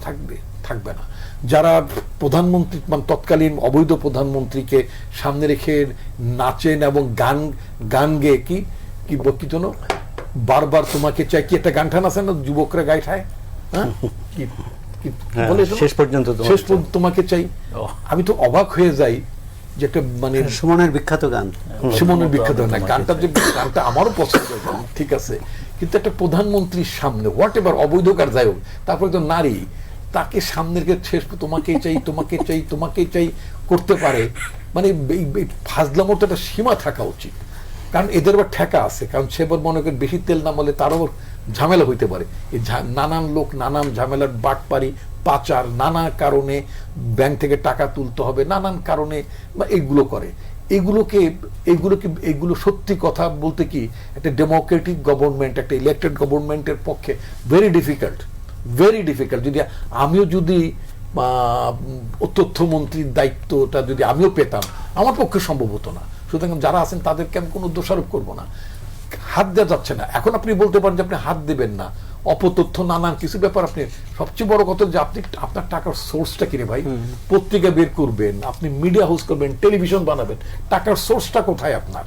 থাকবে না? যারা প্রধানমন্ত্রী মানে তৎকালীন অবৈধ প্রধানমন্ত্রীকে সামনে রেখে নাচেন এবং গান গেয়ে কি জন্য বারবার তোমাকে চাই, কি একটা গান টান আছে না যুবকরা গায়ে ঠায়, হ্যাঁ, শেষ পর্যন্ত তোমাকে চাই। আমি তো অবাক হয়ে যাই যে একটা মানে সুমনের বিখ্যাত গান, গানটা আমারও পছন্দ, ঠিক আছে, কিন্তু একটা প্রধানমন্ত্রীর সামনে হোয়াট এভার অবৈধ কার যাই হোক, তারপরে তো নারী, তাকে সামনে রেখে শেষ তোমাকেই চাই করতে পারে, মানে ফাজলামোর তো একটা সীমা থাকা উচিত। কারণ এদের আবার ঠেকা আছে, কারণ সেবার মনে করেন বেশি তেল না বলে তারও ঝামেলা হইতে পারে। এই নানান লোক নানান ঝামেলার বাটপারি, পাচার, নানা কারণে ব্যাংক থেকে টাকা তুলতে হবে, নানান কারণে বা এগুলো করে। এগুলো সত্যি কথা বলতে কি একটা ডেমোক্রেটিক গভর্নমেন্ট, একটা ইলেক্টেড গভর্নমেন্টের পক্ষে ভেরি ডিফিকাল্ট। যদি আমিও যদি তথ্যমন্ত্রীর দায়িত্বটা যদি আমিও পেতাম, আমার পক্ষে সম্ভব হতো না। সুতরাং যারা আছেন তাদেরকে আমি কোনো দোষারোপ করবো না, হাত দেওয়া যাচ্ছে না। এখন আপনি বলতে পারেন যে আপনি হাত দেবেন না, অপতথ্য নানান কিছু ব্যাপার, আপনি সবচেয়ে বড় কথা যে আপনি আপনার টাকার সোর্সটা কিনে ভাই, পত্রিকা বের করবেন, আপনি মিডিয়া হাউস করবেন, টেলিভিশন বানাবেন, টাকার সোর্সটা কোথায় আপনার?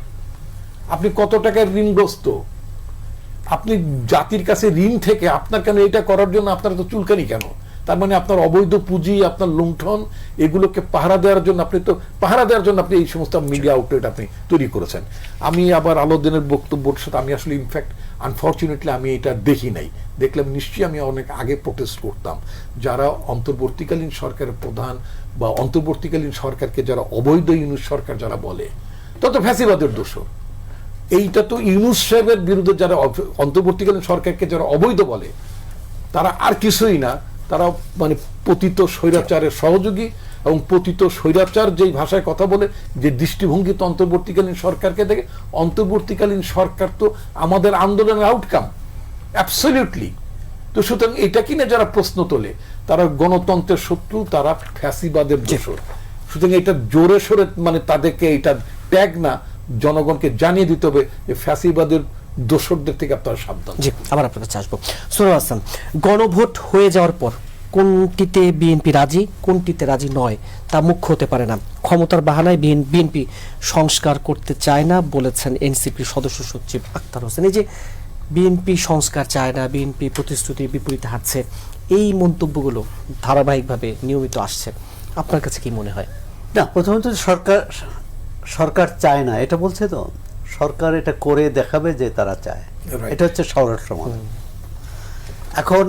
আপনি কত টাকার ঋণগ্রস্ত? আপনি জাতির কাছে ঋণ থেকে আপনার কেন এটা করার জন্য আপনার তো চুলকানি কেন? তার মানে আপনার অবৈধ পুঁজি, আপনার লুণ্ঠন, এগুলোকে পাহারা দেওয়ার জন্য আপনি এই সমস্ত মিডিয়া আউটলেট আপনি তৈরি করেছেন। আমি আবার আলাউদ্দিনের বক্তব্যের সাথে আমি আসলে ইনফ্যাক্ট আনফর্চুনেটলি আমি এটা দেখি নাই, দেখলাম নিশ্চয়ই আমি অনেক আগে প্রোটেস্ট করতাম। যারা অন্তর্বর্তীকালীন সরকারের প্রধান বা অন্তর্বর্তীকালীন সরকারকে যারা অবৈধ ইউনুস সরকার যারা বলে, তত ফ্যাসিবাদের দোষর। এইটা তো ইউনুস সাহেবের বিরুদ্ধে যারা অন্তর্বর্তীকালীন সরকারকে যারা অবৈধ বলে, তারা আর কিছুই না, তারা মানে পতিত স্বৈরাচারের সহযোগী, এবং পতিত স্বৈরাচার যেই ভাষায় কথা বলে, যে দৃষ্টিভঙ্গি তো অন্তর্বর্তীকালীন সরকারকে দেখে, অন্তর্বর্তীকালীন সরকার তো আমাদের আন্দোলনের আউটকাম অ্যাবসলিউটলি। তো সুতরাং এটা কিনা যারা প্রশ্ন তোলে, তারা গণতন্ত্রের শত্রু, তারা ফ্যাসিবাদের দোষর। সুতরাং এটা জোরে সোরে মানে তাদেরকে এটা ট্যাগ না, জনগণকে জানিয়ে দিতে হবে যে ফ্যাসিবাদের দোষরদের থেকে আপনারা সাবধান। জি, আবার আপনার কাছে আসবো। সোহরাব হাসান, গণভোট হয়ে যাওয়ার পর কোনটিতে বিএনপি রাজি, কোনটিতে রাজি নয় তা মুখ্য হতে পারে না। ক্ষমতার বাহানায় বিএনপি সংস্কার করতে চায় না বলেছেন এনসিপির সদস্য সচিব আক্তার হোসেন। এই যে বিএনপি সংস্কার চায় না, বিএনপি প্রতিশ্রুতির বিপরীতে হাঁটছে, এই মন্তব্যগুলো ধারাবাহিকভাবে নিয়মিত আসছে, আপনার কাছে কি মনে হয়? না, প্রথমত সরকার চায় না এটা বলছে, তো সরকার এটা করে দেখাবে যে তারা চায়, Right. এটা হচ্ছে সরল সমাধান। এখন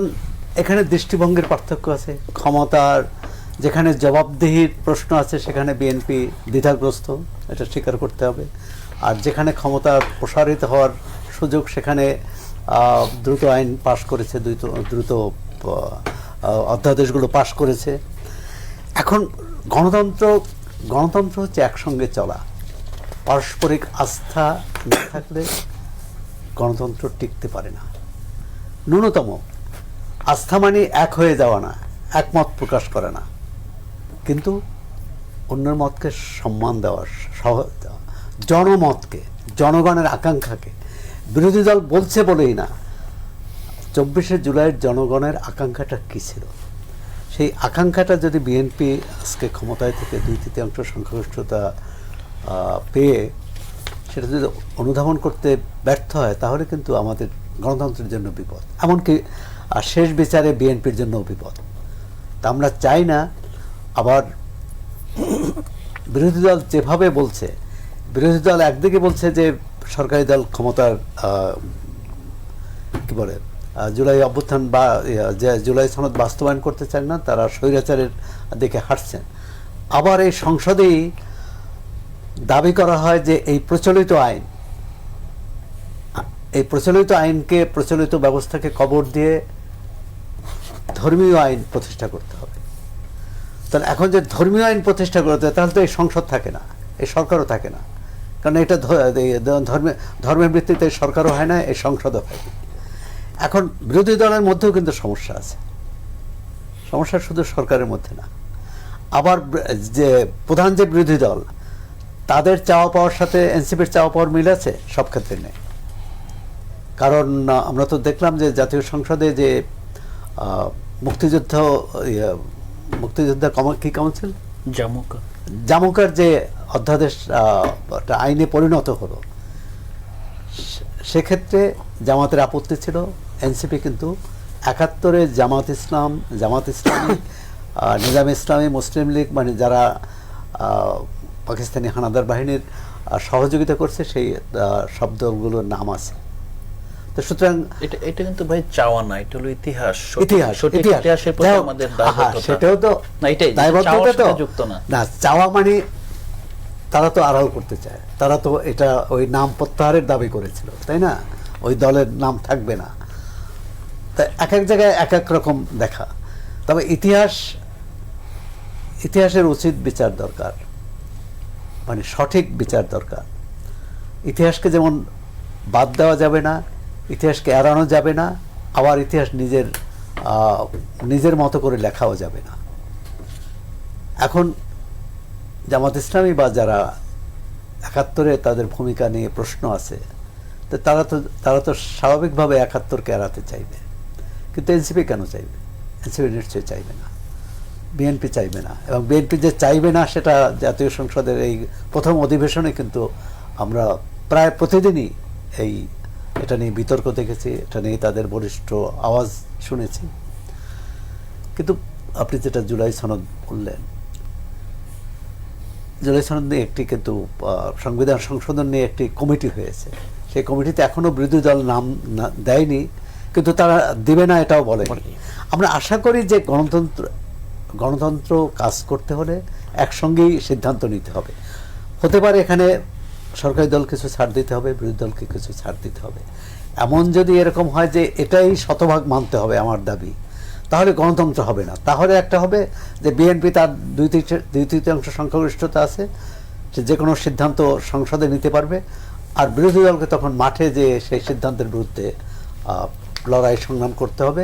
এখানে দৃষ্টিভঙ্গির পার্থক্য আছে, ক্ষমতার যেখানে জবাবদিহির প্রশ্ন আছে সেখানে বিএনপি দ্বিধাগ্রস্ত, এটা স্বীকার করতে হবে। আর যেখানে ক্ষমতা প্রসারিত হওয়ার সুযোগ সেখানে দ্রুত আইন পাশ করেছে, দ্রুত অধ্যাদেশগুলো পাশ করেছে। এখন গণতন্ত্র হচ্ছে একসঙ্গে চলা, পারস্পরিক আস্থা না থাকলে গণতন্ত্র টিকতে পারে না। ন্যূনতম আস্থা মানে এক হয়ে যাওয়া না, একমত প্রকাশ করে না, কিন্তু অন্যের মতকে সম্মান দেওয়া, জনমতকে, জনগণের আকাঙ্ক্ষাকে। বিরোধী দল বলছে বলেই না, 24শে জুলাইয়ের জনগণের আকাঙ্ক্ষাটা কী ছিল, সেই আকাঙ্ক্ষাটা যদি বিএনপি আজকে ক্ষমতায় থেকে 2/3 সংখ্যাগরিষ্ঠতা পেয়ে সেটা যদি অনুধাবন করতে ব্যর্থ হয় তাহলে কিন্তু আমাদের গণতন্ত্রের জন্য বিপদ, এমনকি শেষ বিচারে বিএনপির জন্য বিপদ। তা আমরা চাই না আবার বিরোধী দল যেভাবে বলছে, বিরোধী দল একদিকে বলছে যে সরকারি দল ক্ষমতার কি বলে জুলাই অভ্যুত্থান বা যে জুলাই সনদ বাস্তবায়ন করতে চান না, তারা স্বৈরাচারের দিকে হাঁটছেন। আবার এই সংসদেই দাবি করা হয় যে এই প্রচলিত আইনকে, প্রচলিত ব্যবস্থাকে কবর দিয়ে ধর্মীয় আইন প্রতিষ্ঠা করতে হবে। তাহলে এখন যে ধর্মীয় আইন প্রতিষ্ঠা করতে হয় তাহলে তো এই সংসদ থাকে না, এই সরকারও থাকে না, কারণ এটা ধর্মের ভিত্তিতে সরকারও হয় না, এই সংসদও হয় না। এখন বিরোধী দলের মধ্যেও কিন্তু সমস্যা আছে, সমস্যা শুধু সরকারের মধ্যে না, আবার যে প্রধান যে বিরোধী দল তাদের চাওয়া পাওয়ার সাথে এনসিপির চাওয়া পাওয়ার মিল আছে, সব ক্ষেত্রে নেই। কারণ আমরা তো দেখলাম যে জাতীয় সংসদে যে মুক্তিযোদ্ধা কি কাউন্সিল, জামুকার যে অধ্যাদেশ আইনে পরিণত হলো, সেক্ষেত্রে জামাতের আপত্তি ছিল, এনসিপি কিন্তু 71-এ জামাত ইসলামী নিজাম ইসলামী, মুসলিম লীগ, মানে যারা পাকিস্তানি হানাদার বাহিনীর সহযোগিতা করছে সেই শব্দগুলোর নাম আছে। তো সুতরাং এটা কিন্তু ভাই চাওয়া না, এটা হলো ইতিহাস। ইতিহাসের প্রতি আমাদের দায়বদ্ধতা, সেটাও তো না, এটাই দায়বদ্ধতা তো যুক্ত না। চাওয়া মানে তারা তো আড়াল করতে চায়, তারা তো এটা ওই নাম প্রত্যাহারের দাবি করেছিল, তাই না? ওই দলের নাম থাকবে না। তা এক এক জায়গায় এক এক রকম দেখা। তবে ইতিহাসের উচিত বিচার দরকার, মানে সঠিক বিচার দরকার। ইতিহাসকে যেমন বাদ দেওয়া যাবে না, ইতিহাসকে এড়ানো যাবে না, আবার ইতিহাস নিজের মতো করে লেখাও যাবে না। এখন জামাত ইসলামী বা যারা 71-এ তাদের ভূমিকা নিয়ে প্রশ্ন আছে, তো তারা তো স্বাভাবিকভাবে 71-কে এড়াতে চাইবে, কিন্তু এনসিপি কেন চাইবে? এনসিপি নিশ্চয়ই চাইবে না, বিএনপি চাইবে না। এবং বিএনপি যে চাইবে না সেটা জাতীয় সংসদের এই প্রথম অধিবেশনে কিন্তু আমরা প্রায় প্রতিদিনই এটা নিয়ে বিতর্ক দেখেছি, এটা নিয়ে তাদের বলিষ্ঠ আওয়াজ শুনেছি। কিন্তু আপনি যেটা জুলাই সনদ বললেন, জুলাই সনদ নিয়ে একটি কিন্তু সংবিধান সংশোধন নিয়ে একটি কমিটি হয়েছে, সেই কমিটিতে এখনো বিরোধী দল নাম দেয়নি, কিন্তু তারা দিবে না এটাও বলে। আমরা আশা করি যে গণতন্ত্র কাজ করতে হলে একসঙ্গেই সিদ্ধান্ত নিতে হবে। হতে পারে এখানে সরকারি দল কিছু ছাড় দিতে হবে, বিরোধী দলকে কিছু ছাড় দিতে হবে। এমন যদি এরকম হয় যে এটাই শতভাগ মানতে হবে আমার দাবি, তাহলে গণতন্ত্র হবে না। তাহলে একটা হবে যে বিএনপি তার 2/3 সংখ্যাগরিষ্ঠতা আছে, সে যে কোনো সিদ্ধান্ত সংসদে নিতে পারবে, আর বিরোধী দলকে তখন মাঠে যে সেই সিদ্ধান্তের বিরুদ্ধে লড়াই সংগ্রাম করতে হবে।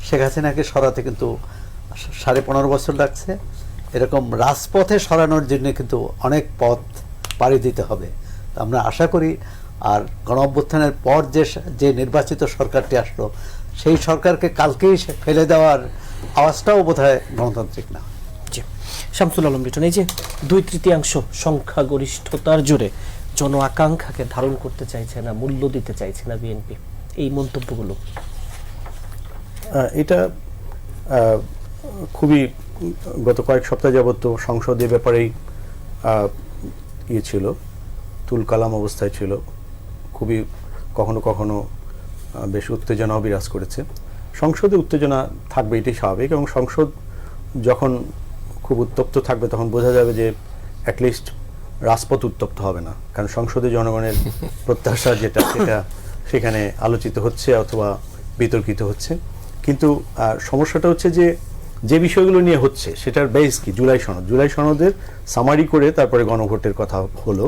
শেখ হাসিনাকে সরাতে কিন্তু 15.5 বছর লাগছে, এরকম রাজপথে সরানোর জন্য কিন্তু অনেক পথ পাড়ি দিতে হবে। আমরা আশা করি, আর গণ অভ্যুত্থানের পর যে নির্বাচিত সরকারটি আসলো, সেই সরকারকে কালকেই ফেলে দেওয়ার আওয়াজটাও বোধহয় গণতান্ত্রিক না। জি, শামসুল আলম লিটন, এই যে 2/3 সংখ্যাগরিষ্ঠতার জোরে জন আকাঙ্ক্ষাকে ধারণ করতে চাইছে না, মূল্য দিতে চাইছে না বিএনপি, এই মন্তব্যগুলো? এটা খুবই গত কয়েক সপ্তাহ যাবত তো সংসদে ব্যাপারেই ইয়ে ছিল, তুলকালাম অবস্থায় ছিল, খুবই কখনো কখনো বেশ উত্তেজনাও বিরাজ করেছে। সংসদে উত্তেজনা থাকবে, এটাই স্বাভাবিক, এবং সংসদ যখন খুব উত্তপ্ত থাকবে তখন বোঝা যাবে যে অ্যাটলিস্ট রাজপথ উত্তপ্ত হবে না, কারণ সংসদে জনগণের প্রত্যাশা যেটা সেটা সেখানে আলোচিত হচ্ছে অথবা বিতর্কিত হচ্ছে। কিন্তু সমস্যাটা হচ্ছে যে বিষয়গুলো নিয়ে হচ্ছে সেটার বেস কি? জুলাই সনদের সামারি করে তারপরে গণভোটের কথা হলো,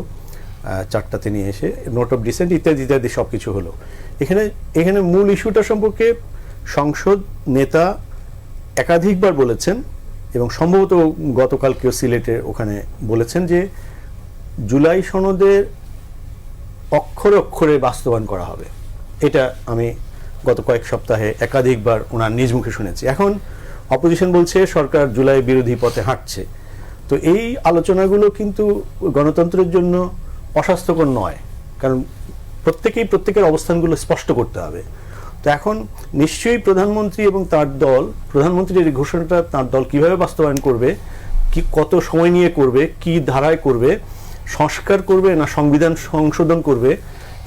4টাতে নিয়ে এসে নোট অফ ডিসেন্ট ইত্যাদি ইত্যাদি সব কিছু হলো। এখানে মূল ইস্যুটা সম্পর্কে সংসদ নেতা একাধিকবার বলেছেন, এবং সম্ভবত গতকাল কেউ সিলেটে ওখানে বলেছেন যে জুলাই সনদের অক্ষরে অক্ষরে বাস্তবায়ন করা হবে। এটা আমি গত কয়েক সপ্তাহে একাধিকবার ওনার নিজ মুখে শুনেছি। এখন অপোজিশন বলছে সরকার জুলাই বিরোধী পথে হাঁটছে। তো এই আলোচনাগুলো কিন্তু গণতন্ত্রের জন্য অস্বাস্থ্যকর নয়, কারণ প্রত্যেকের অবস্থানগুলো স্পষ্ট করতে হবে। তো এখন নিশ্চয়ই প্রধানমন্ত্রী এবং তার দল, প্রধানমন্ত্রীর এই ঘোষণাটা তার দল কিভাবে বাস্তবায়ন করবে, কি কত সময় নিয়ে করবে, কি ধারায় করবে, সংস্কার করবে না সংবিধান সংশোধন করবে,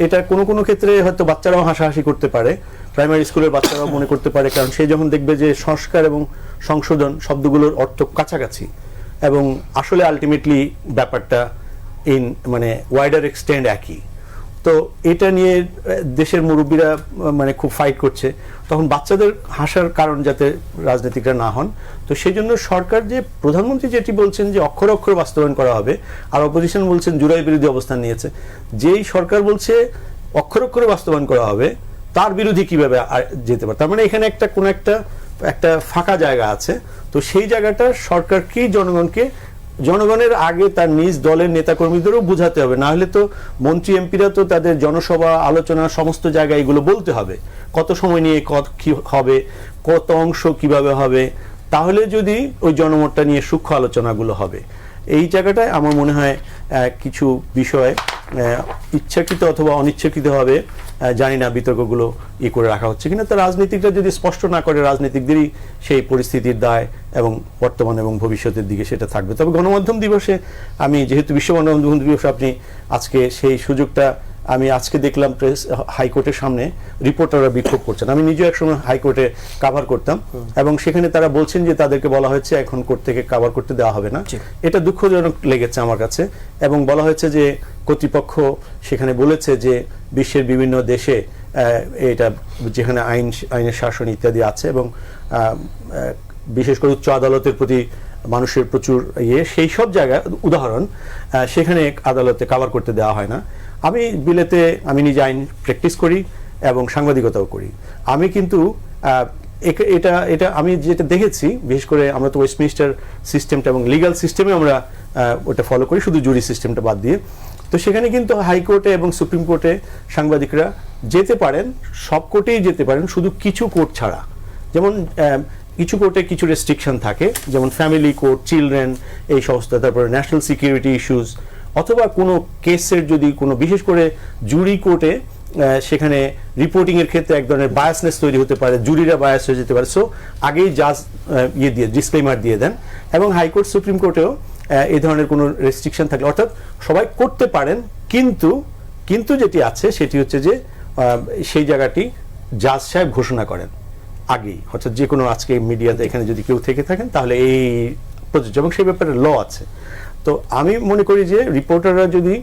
এটা কোনো কোনো ক্ষেত্রে হয়তো বাচ্চারাও হাসাহাসি করতে পারে, প্রাইমারি স্কুলের বাচ্চারাও মনে করতে পারে, কারণ সে যখন দেখবে যে সংস্কার এবং সংশোধন শব্দগুলোর অর্থ কাছাকাছি এবং আসলে আলটিমেটলি ব্যাপারটা মানে ওয়াইডার এক্সটেন্ড একই, তো এটা নিয়ে দেশের মুরব্বীরা মানে খুব ফাইট করছে, তখন বাচ্চাদের হাসার কারণ যাতে রাজনীতিকরা না হন। তো সেই জন্য সরকার, যে প্রধানমন্ত্রী যেটি বলছেন যে অক্ষরে অক্ষরে বাস্তবায়ন করা হবে, আর অপোজিশন বলছেন জুলাই বিরোধী অবস্থান নিয়েছে, যেই সরকার বলছে অক্ষরে অক্ষরে বাস্তবায়ন করা হবে তার বিরোধী কিভাবে যেতে পারে? তার মানে এখানে কোনো একটা ফাঁকা জায়গা আছে। তো সেই জায়গাটা সরকারকেই জনগণের আগে তার নিজ দলের নেতাকর্মীদেরও বুঝাতে হবে, না হলে তো মন্ত্রী এমপিরা তো তাদের জনসভা আলোচনা সমস্ত জায়গায় এগুলো বলতে হবে, কত সময় নিয়ে কি হবে, কত অংশ কিভাবে হবে, তাহলে যদি ওই জনমতটা নিয়ে সূক্ষ্ম আলোচনাগুলো হবে। এই জায়গাটায় আমার মনে হয় কিছু বিষয় ইচ্ছাকৃত অথবা অনিচ্ছাকৃতভাবে, জানি না বিতর্কগুলো করে রাখা হচ্ছে কিনা। তো রাজনীতিকরা যদি স্পষ্ট না করে, রাজনীতিকদেরই সেই পরিস্থিতির দায় এবং বর্তমান এবং ভবিষ্যতের দিকে সেটা থাকবে। তবে গণমাধ্যম দিবসে আমি, যেহেতু বিশ্ব গণমাধ্যম দিবস, আপনি আজকে সেই সুযোগটা আমি আজকে দেখলাম হাইকোর্টের সামনে রিপোর্টাররা বিক্ষোভ করছেন। আমি নিজেও একসময় হাইকোর্টে কাভার করতাম, এবং সেখানে তারা বলছেন যে তাদেরকে বলা হয়েছে এখন কোর্ট থেকে কাভার করতে দেওয়া হবে না। এটা দুঃখজনক লেগেছে আমার কাছে, এবং বলা হয়েছে যে কর্তৃপক্ষ সেখানে বলেছে যে বিশ্বের বিভিন্ন দেশে এটা যেখানে আইনের শাসন ইত্যাদি আছে, এবং বিশেষ করে উচ্চ আদালতের প্রতি মানুষের প্রচুর সেই সব জায়গায় উদাহরণ, সেখানে আদালতে কাভার করতে দেওয়া হয় না। আমি বিলেতে আমি নিজে আইন প্র্যাকটিস করি এবং সাংবাদিকতাও করি। আমি কিন্তু এটা আমি যেটা দেখেছি, বিশেষ করে আমরা তো ওয়েস্টমিনিস্টার সিস্টেমটা এবং লিগ্যাল সিস্টেমে আমরা ওটা ফলো করি, শুধু জুরি সিস্টেমটা বাদ দিয়ে। তো সেখানে কিন্তু হাইকোর্টে এবং সুপ্রিম কোর্টে সাংবাদিকরা যেতে পারেন, সব কোর্টেই যেতে পারেন, শুধু কিছু কোর্ট ছাড়া। যেমন কিছু কোর্টে কিছু রেস্ট্রিকশন থাকে, যেমন ফ্যামিলি কোর্ট, চিলড্রেন, এই সমস্ত, তারপরে ন্যাশনাল সিকিউরিটি ইস্যুস, অথবা কোনো কেসের যদি কোনো, বিশেষ করে জুরি কোর্টে সেখানে রিপোর্টিং এর ক্ষেত্রে এক ধরনের বায়াসনেস তৈরি হতে পারে, জুরিরা বায়াস হয়ে যেতে পারে। সো আগেই জাজ দিয়ে ডিসক্লেমার দিয়ে দেন। এবং হাইকোর্ট, সুপ্রিম কোর্টেও এই ধরনের কোনো রেস্ট্রিকশন থাকলে, অর্থাৎ সবাই করতে পারেন, কিন্তু যেটি আছে সেটি হচ্ছে যে সেই জায়গাটি জাজ সাহেব ঘোষণা করেন আগেই, অর্থাৎ যে কোনো, আজকে মিডিয়াতে এখানে যদি কেউ থেকে থাকেন তাহলে এই প্রযোজ্য, এবং সেই ব্যাপারে ল আছে। তো আমি মনে করি যে রিপোর্টাররা যদি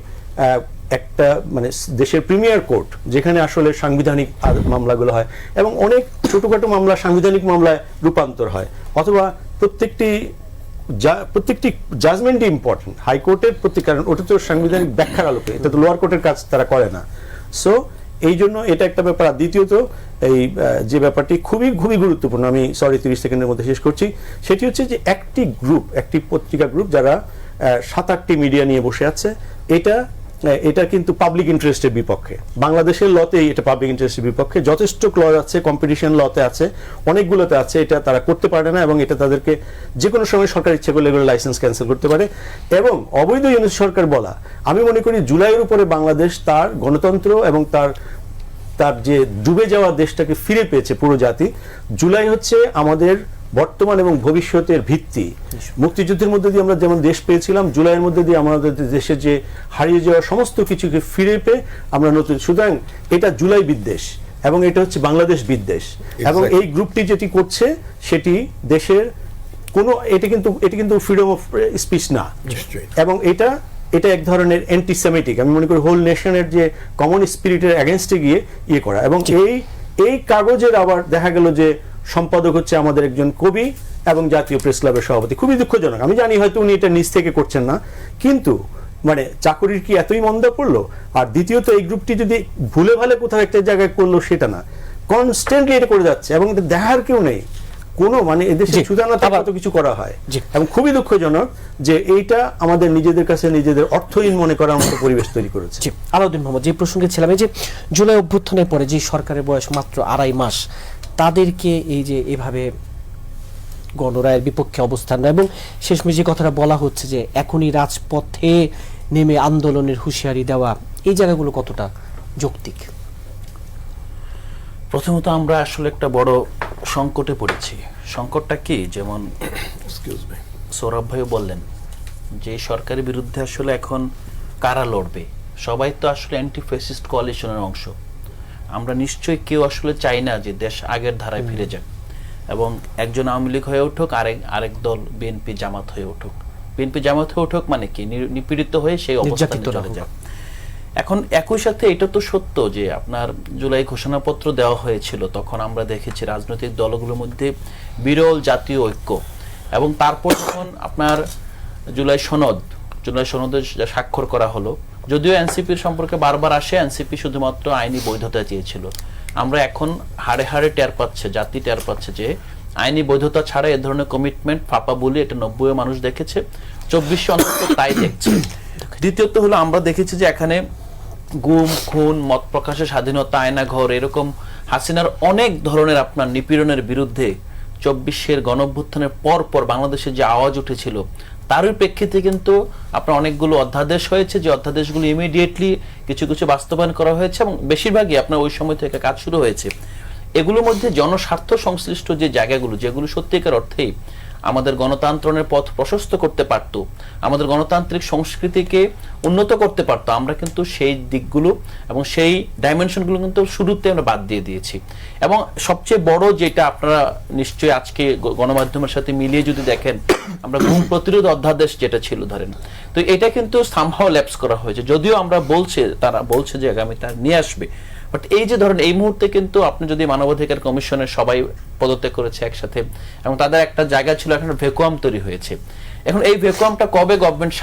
একটা মানে দেশের প্রিমিয়ার কোর্ট, যেখানে আসলে সাংবিধানিক মামলাগুলো হয় এবং অনেক ছোটখাটো মামলা সাংবিধানিক মামলায় রূপান্তর হয়, অথবা প্রত্যেকটি জাজমেন্টই ইম্পর্টেন্ট, হাইকোর্টের কারণ ওটা তো সাংবিধানিক ব্যাখ্যার আলোকে, এটা তো লোয়ার কোর্টের কাজ তারা করে না। সো এই জন্য এটা একটা ব্যাপার। আর দ্বিতীয়ত এই যে ব্যাপারটি খুবই খুবই গুরুত্বপূর্ণ, আমি 30 সেকেন্ডের মধ্যে শেষ করছি, সেটি হচ্ছে যে একটি পত্রিকা গ্রুপ যারা 7-8টি মিডিয়া নিয়ে বসে আছে, এটা কিন্তু পাবলিক ইন্টারেস্টের বিপক্ষে। বাংলাদেশের লতেই এটা পাবলিক ইন্টারেস্টের বিপক্ষে, যথেষ্ট ক্লজ আছে, কম্পিটিশন লতে আছে, অনেকগুলোতে আছে, এটা তারা করতে পারে না, এবং এটা তাদেরকে যে কোনো সময় সরকার ইচ্ছে করলে এগুলো লাইসেন্স ক্যান্সেল করতে পারে। এবং অবৈধ ইউনিট সরকার বলা, আমি মনে করি জুলাইয়ের উপরে বাংলাদেশ তার গণতন্ত্র এবং তার তার যে ডুবে যাওয়া দেশটাকে ফিরে পেয়েছে পুরো জাতি। জুলাই হচ্ছে আমাদের বর্তমান এবং ভবিষ্যতের ভিত্তি। মুক্তিযুদ্ধের মধ্যে দিয়ে আমরা যেমন দেশ পেয়েছিলাম, জুলাইয়ের মধ্যে দিয়ে আমাদের দেশের যে হারিয়ে যাওয়া সমস্ত কিছুকে ফিরে পেয়ে আমরা নতুন, সুতরাং এটা জুলাই বিদ্বেষ এবং এটা হচ্ছে বাংলাদেশ বিদ্বেষ। এবং এই গ্রুপটি যেটি করছে সেটি দেশের কোনো, এটা কিন্তু ফ্রিডম অফ স্পিচ না, এবং এটা এক ধরনের অ্যান্টিসেমিটিক, আমি মনে করি হোল নেশনের যে কমন স্পিরিটের অ্যাগেনস্টে গিয়ে ইয়ে করা। এবং এই কাগজের আবার দেখা গেল যে সম্পাদক হচ্ছে আমাদের একজন কবি এবং জাতীয় প্রেস ক্লাবের সভাপতি। খুবই দুঃখজনক, আমি জানি হয়তো উনি এটা নিজ থেকে করছেন না, কিন্তু মানে চাকরির কি এতই মন্দা পড়লো? আর দ্বিতীয়ত এই গ্রুপটি যদি ভুলে ভালে কোথাও একটা জায়গায় করলো সেটা না, কনস্ট্যান্টলি এটা করে যাচ্ছে এবং এটা দেখার কেউ নেই কোনো, মানে এদেশে সুদানা কত কিছু করা হয়। এবং খুবই দুঃখজনক যে এইটা আমাদের নিজেদের কাছে নিজেদের অর্থহীন মনে করার মতো পরিবেশ তৈরি করেছে। আলাউদ্দিন মোহাম্মদ, যে প্রসঙ্গে ছিলাম, এই যে জুলাই অভ্যুত্থানের পরে যে সরকারের বয়স মাত্র 2.5 মাস, তাদেরকে এই যে এভাবে গণরায়ের বিপক্ষে অবস্থান, এবং শেষমেশ যে কথাটা বলা হচ্ছে যে এখনই রাজপথে নেমে আন্দোলনের হুঁশিয়ারি দেওয়া, এই জায়গাগুলো কতটা যৌক্তিক? প্রথমত আমরা আসলে একটা বড় সংকটে পড়েছি। সংকটটা কি, যেমন সৌরভ ভাইও বললেন যে সরকারের বিরুদ্ধে আসলে এখন কারা লড়বে? সবাই তো আসলে অ্যান্টি ফ্যাসিস্ট কোয়ালিশনের অংশ। আমরা নিশ্চয়ই কেউ আসলে চাই না যে দেশ আগের ধারায় ফিরে যাক, এবং একজন আওয়ামী লীগ হয়ে উঠুক, আরেক দল বিএনপি জামাত হয়ে উঠুক। বিএনপি জামাত হয়ে উঠুক মানে কি, নিপীড়িত হয়ে সেই অবস্থানে চলে যাক। এখন একই সাথে এটা তো সত্য যে আপনার জুলাই ঘোষণাপত্র দেওয়া হয়েছিল, তখন আমরা দেখেছি রাজনৈতিক দলগুলোর মধ্যে বিরল জাতীয় ঐক্য, এবং তারপর যখন আপনার জুলাই সনদে স্বাক্ষর করা হলো, যদিও এনসিপির সম্পর্কে বারবার আসে, এনসিপি শুধুমাত্র আইনি বৈধতা চেয়েছিল। আমরা এখন হাড়ে হাড়ে টের পাচ্ছে, জাতি টের পাচ্ছে যে আইনি বৈধতা ছাড়া এ ধরনের কমিটমেন্ট ফাঁপা বলে এটা 90 মানুষ দেখেছে, 24 অন্তত তাই দেখছে। দ্বিতীয়ত হলো আমরা দেখেছি যে এখানে গুম, খুন, মত প্রকাশের স্বাধীনতা, আয়নাঘর, এরকম হাসিনার অনেক ধরনের আপনার নিপীড়নের বিরুদ্ধে 24-এর গণঅভ্যুত্থানের পর বাংলাদেশে যে আওয়াজ উঠেছিল, তারই প্রেক্ষিতে কিন্তু আপনার অনেকগুলো অধ্যাদেশ হয়েছে, যে অধ্যাদেশগুলো ইমিডিয়েটলি কিছু বাস্তবায়ন করা হয়েছে, এবং বেশিরভাগই আপনার ওই সময় থেকে কাজ শুরু হয়েছে। এগুলোর মধ্যে জনস্বার্থ সংশ্লিষ্ট যে জায়গাগুলো, যেগুলো সত্যিকার অর্থেই আমাদের গণতন্ত্রের পথ প্রশস্ত করতে পারত, আমাদের গণতান্ত্রিক সংস্কৃতিকে উন্নত করতে পারত, আমরা কিন্তু সেই দিকগুলো এবং সেই ডাইমেনশনগুলো কিন্তু শুরুতে আমরা বাদ দিয়ে দিয়েছি। এবং সবচেয়ে বড় যেটা আপনারা নিশ্চয়ই আজকে গণমাধ্যমের সাথে মিলিয়ে যদি দেখেন, আমরা গুম প্রতিরোধ অধ্যাদেশ যেটা ছিল ধরেন, তো এটা কিন্তু সামহাও ল্যাপস করা হয়েছে, যদিও তারা বলছে যে আগামী তার নিয়ে আসবে। বাট এই যে ধরেন এই মুহূর্তে কিন্তু আপনি যদি মানবাধিকার কমিশনের সবাই পদত্যাগ করেছে একসাথে, এবং তাদের একটা জায়গা ছিল, এখন ভ্যাকুয়াম তৈরি হয়েছে। এখন এই ভ্যাকুয়ামটা কবে গভর্নমেন্ট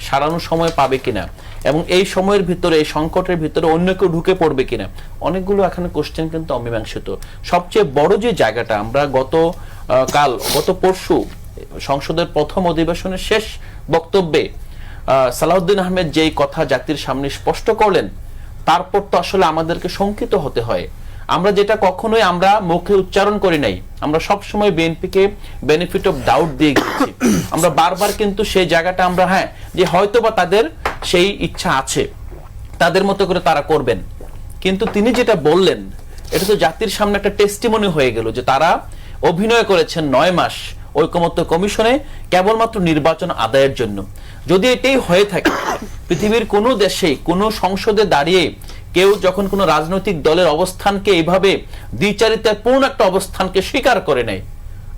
সারানোর সময় পাবে কিনা, এবং এই সময়ের ভিতরে, এই সংকটের ভিতরে অন্য কেউ ঢুকে পড়বে কিনা, অনেকগুলো এখানে কোশ্চেন কিন্তু অমীমাংসিত। সবচেয়ে বড় যে জায়গাটা, আমরা গত পরশু সংসদের প্রথম অধিবেশনের শেষ বক্তব্যে সালাউদ্দিন আহমেদ যেই কথা জাতির সামনে স্পষ্ট করলেন, তারপর তো আসলে আমাদেরকে শঙ্কিত হতে হয়। আমরা যেটা কখনোই আমরা মুখে উচ্চারণ করি নাই, আমরা সবসময় বিএনপিকে বেনিফিট অফ ডাউট দিয়ে গেছি। আমরা বারবার কিন্তু সেই জায়গাটা আমরা যে হয়তোবা তাদের সেই ইচ্ছা আছে, তাদের মতো করে তারা করবেন, কিন্তু তিনি যেটা বললেন এটা তো জাতির সামনে একটা টেস্টিমনি হয়ে গেল যে তারা অভিনয় করেছেন 9 মাস ঐকমত্য কমিশনে কেবলমাত্র নির্বাচন আদায়ের জন্য। যদি এটাই হয়ে থাকে, পৃথিবীর কোনো দেশেই কোনো সংসদে দাঁড়িয়ে কেউ যখন কোনো রাজনৈতিক দলের অবস্থানকে এইভাবে দ্বিচারিতাপূর্ণ একটা অবস্থানকে স্বীকার করে নেয়,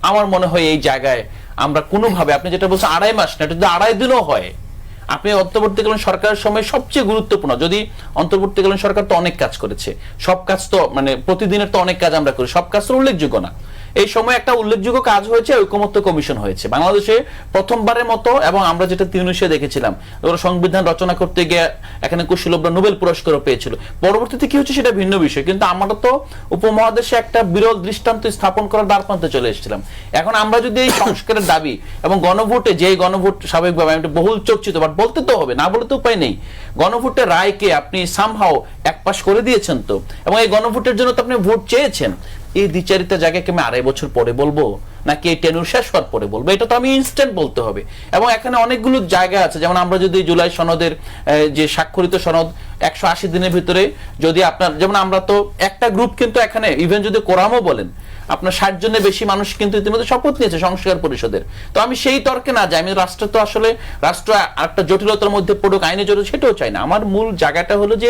আমার মনে হয় এই জায়গায় আমরা কোনোভাবে, আপনি যেটা বলছেন 2.5 মাস না, এটা যদি 2.5 দিনও হয়, আপনি অন্তর্বর্তীকালীন সরকারের সময় সবচেয়ে গুরুত্বপূর্ণ, যদি অন্তর্বর্তীকালীন সরকার তো অনেক কাজ করেছে, সব কাজ তো মানে প্রতিদিনের তো অনেক কাজ আমরা করি, সব কাজ তো উল্লেখযোগ্য না, এই সময় একটা উল্লেখযোগ্য কাজ হয়েছে, ঐকমত্য কমিশন হয়েছে বাংলাদেশে প্রথমবারের মতো। এবং আমরা যেটা তিউনিসে দেখেছিলাম, ওরা সংবিধান রচনা করতে গিয়ে এখানে কুশলীরা নোবেল পুরস্কারও পেয়েছিল। পরবর্তীতে কি হচ্ছে সেটা ভিন্ন বিষয়, কিন্তু আমরা তো উপমহাদেশে একটা বিরল দৃষ্টান্ত স্থাপন করার দ্বারপ্রান্তে চলে এসেছিলাম। এখন আমরা যদি এই সংস্কারের দাবি এবং গণভোটে, যে গণভোট স্বাভাবিকভাবে বহুল চর্চিত, বাট বলতে তো হবে, না বলে তো উপায় নেই, গণভোটের রায়কে আপনি সামহাও একপাশ করে দিয়েছেন তো, এবং এই গণভোটের জন্য তো আপনি ভোট চেয়েছেন। এই দ্বিচারিতা জায়গাকে আমি 2.5 বছর পরে বলবো, নাকি এই টেনুর শেষ হওয়ার পরে বলবো, এটা তো আমি ইনস্ট্যান্ট বলতে হবে। এবং এখানে অনেকগুলো জায়গা আছে, যেমন আমরা যদি জুলাই সনদের যে স্বাক্ষরিত সনদ 180 দিনের ভিতরে যদি আপনার, যেমন আমরা তো একটা গ্রুপ কিন্তু এখানে ইভেন যদি কোরামও বলেন আপনার 60 জনের বেশি মানুষ কিন্তু ইতিমধ্যে শপথ নিয়েছে সংস্কার পরিষদের। তো আমি সেই তর্কে না যাই, আমি রাষ্ট্র তো আসলে রাষ্ট্র একটা জটিলতার মধ্যে পড়ুক, আইনে জটিল, সেটাও চাই না। আমার মূল জায়গাটা হলো যে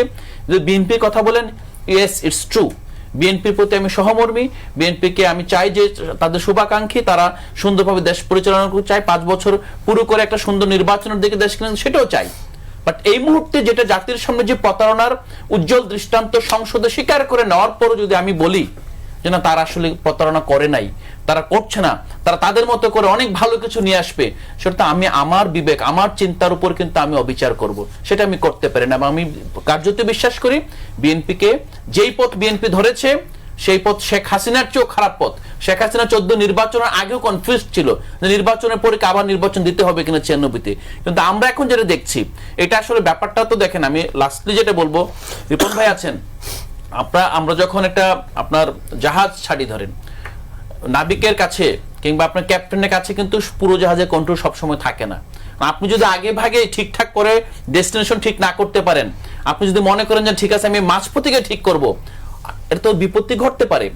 বিএনপির কথা বলেন, ইয়েস ইটস ট্রু, বিএনপির প্রতি আমি সহমর্মী, বিএনপিকে আমি চাই যে তাদের শুভাকাঙ্ক্ষী, তারা সুন্দরভাবে দেশ পরিচালনা করতে চাই, 5 বছর পুরো করে একটা সুন্দর নির্বাচনের দিকে দেশ কিনে, সেটাও চাই। বাট এই মুহূর্তে যেটা জাতির সামনে যে প্রতারণার উজ্জ্বল দৃষ্টান্ত সংসদে স্বীকার করে নেওয়ার পরও যদি আমি বলি যে না তারা আসলে প্রতারণা করে নাই, তারা করছে না, তারা তাদের মতো করে অনেক ভালো কিছু নিয়ে আসবে, সেটা আমি আমার বিবেক আমার চিন্তার উপর কিন্তু আমি অবিচার করব, সেটা আমি করতে পারি না। এবং আমি কার্যত বিশ্বাস করি বিএনপিকে যেই পথ বিএনপি ধরেছে সেই পথ শেখ হাসিনার চেয়েও খারাপ পথ। শেখ হাসিনা 14 নির্বাচনের আগেও কনফিউজ ছিল যে নির্বাচনের পরে আবার নির্বাচন দিতে হবে কিনা 96-তে, কিন্তু আমরা এখন যেটা দেখছি এটা আসলে ব্যাপারটা তো দেখেন। আমি লাস্টলি যেটা বলবো, রিপন ভাই আছেন, আমরা যখন একটা আপনার জাহাজ ছাড়ি ধরেন, নাবিকের কাছে কিংবা আপনার ক্যাপ্টেনের কাছে কিন্তু পুরো জাহাজের কন্ট্রোল সবসময় থাকে না। আপনি যদি আগে ভাগে ঠিকঠাক করে ডেস্টিনেশন ঠিক না করতে পারেন, আপনি যদি মনে করেন যে ঠিক আছে আমি মাঝপথে ঠিক করব, এটা তো বিপত্তি ঘটতে পারে।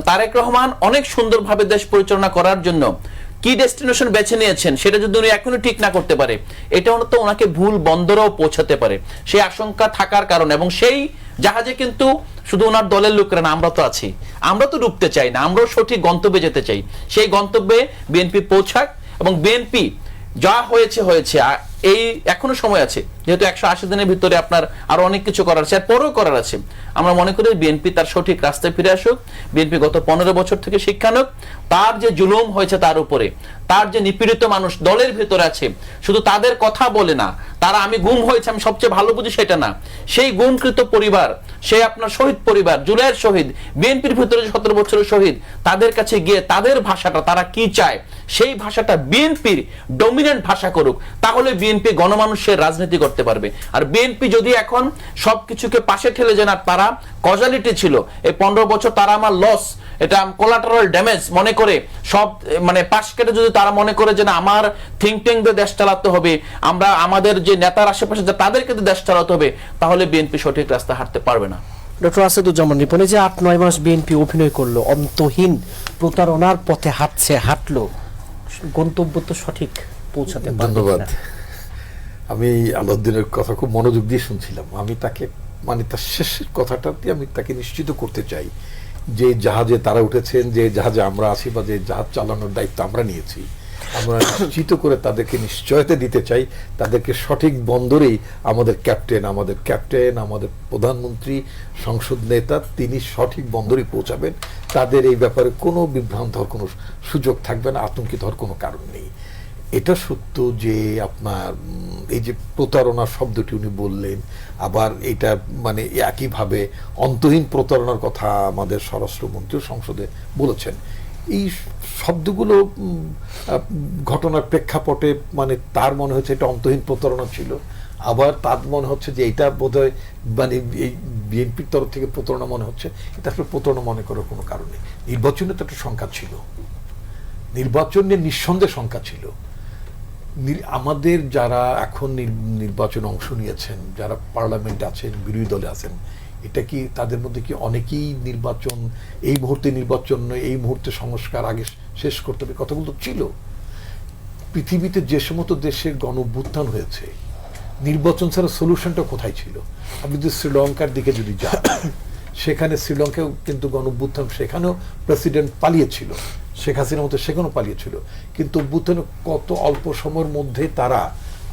তারেক রহমান অনেক সুন্দরভাবে দেশ পরিচালনা করার জন্য কি ডেস্টিনেশন বেছে নিয়েছেন সেটা যদি উনি এখনো ঠিক না করতে পারে, এটা তো ওনাকে ভুল বন্দরেও পৌঁছাতে পারে, সেই আশঙ্কা থাকার কারণে। এবং সেই জাহাজে কিন্তু শুধু ওনার দলের লোকেরা না, আমরা তো আছি, আমরা তো ডুবতে চাই না, আমরাও সঠিক গন্তব্যে যেতে চাই। সেই গন্তব্যে বিএনপি পৌঁছাক, এবং বিএনপি যা হয়েছে হয়েছে, এই এখনো সময় আছে, যেহেতু 180 দিনের ভিতরে আপনার আরো অনেক কিছু করার আছে, আর পরেও করার আছে। আমরা মনে করি বিএনপি তার সঠিক রাস্তায় ফিরে আসুক, বিএনপি গত 15 বছর থেকে শিক্ষা নিক, তার যে জুলুম হয়েছে তার উপরে, তার যে নিপীড়িত মানুষ দলের ভিতরে আছে, শুধু তাদের কথা বলে না, তারা আমি গুম হয়েছে আমি সবচেয়ে ভালো বুঝি সেটা না, সেই গুমকৃত পরিবার, সেই আপনার শহীদ পরিবার, জুলাইয়ের শহীদ, বিএনপির ভিতরে 17 বছরের শহীদ, তাদের কাছে গিয়ে তাদের ভাষাটা তারা কি চায় সেই ভাষাটা বিএনপির ডমিনেন্ট ভাষা করুক, তাহলে বিএনপি গণমানুষের রাজনীতি করতে পারবে। আর বিএনপি যদি এখন সবকিছুকে পাশে ঠেলে যে না তারা কজালিটি ছিল, এই 15 বছর তারা আমার লস, এটা কোলাটারাল ড্যামেজ মনে করে সব মানে পাশ কেটে যদি তারা মনে করে যে না আমার থিঙ্ক ট্যাঙ্ক দিয়ে দেশ চালাতে হবে, আমরা আমাদের যে নেতার আশেপাশে তাদেরকে দেশ চালাতে হবে, তাহলে বিএনপি সঠিক রাস্তা হাঁটতে পারবে না। ডক্টর আসাদুজ্জামান রিপনে যে 8-9 মাস বিএনপি অভিনয় করলো, অন্তহীন প্রতারণার পথে হাঁটলো, গন্তব্য তো সঠিক পৌঁছাতে পারবে। ধন্যবাদ। আমি আলাউদ্দিনের কথা খুব মনোযোগ দিয়ে শুনছিলাম। আমি তাকে মানে তার শেষের কথাটাতে আমি তাকে নিশ্চিত করতে চাই যে জাহাজে তারা উঠেছেন, যে জাহাজে আমরা আছি বা যে জাহাজ চালানোর দায়িত্ব আমরা নিয়েছি, আমরা নিশ্চিত করে তাদেরকে নিশ্চয়তা দিতে চাই তাদেরকে সঠিক বন্দরেই আমাদের ক্যাপ্টেন, আমাদের প্রধানমন্ত্রী, সংসদ নেতা, তিনি সঠিক বন্দরেই পৌঁছাবেন। তাদের এই ব্যাপারে কোনো বিভ্রান্ত হওয়ার কোনো সুযোগ থাকবে না, আতঙ্কিত হওয়ার কোনো কারণ নেই। এটা সত্য যে আপনার এই যে প্রতারণা শব্দটি উনি বললেন, আবার এটা মানে একইভাবে অন্তহীন প্রতারণার কথা আমাদের স্বরাষ্ট্রমন্ত্রী সংসদে বলেছেন। এই শব্দগুলো ঘটনার প্রেক্ষাপটে মানে তার মনে হচ্ছে এটা অন্তহীন প্রতারণা ছিল, আবার তার মনে হচ্ছে যে এটা বোধহয় মানে এই বিএনপির তরফ থেকে প্রতারণা মনে হচ্ছে। এটা আসলে প্রতারণা মনে করার কোনো কারণ নেই। নির্বাচনে তো একটা সংখ্যা ছিল, নির্বাচনে নিঃসন্দেহে সংখ্যা ছিল। আমাদের যারা এখন নির্বাচনে অংশ নিয়েছেন, যারা পার্লামেন্টে আছেন, বিরোধী দলে আছেন, এটা কি তাদের মধ্যে কি অনেকেই নির্বাচন এই মুহূর্তে নির্বাচন নয়, এই মুহূর্তে সংস্কার আগে শেষ করতে হবে কথাগুলো ছিল? পৃথিবীতে যে সমস্ত দেশের গণঅভ্যুত্থান হয়েছে, নির্বাচন ছাড়া সলিউশনটা কোথায় ছিল? আপনি যদি শ্রীলঙ্কার দিকে যদি যান, সেখানে শ্রীলঙ্কাও কিন্তু গণঅভ্যুত্থান, সেখানেও প্রেসিডেন্ট পালিয়েছিল, শেখ হাসিনার মতো সেখানেও পালিয়েছিল, কিন্তু অভ্যুত্থানে কত অল্প সময়ের মধ্যে তারা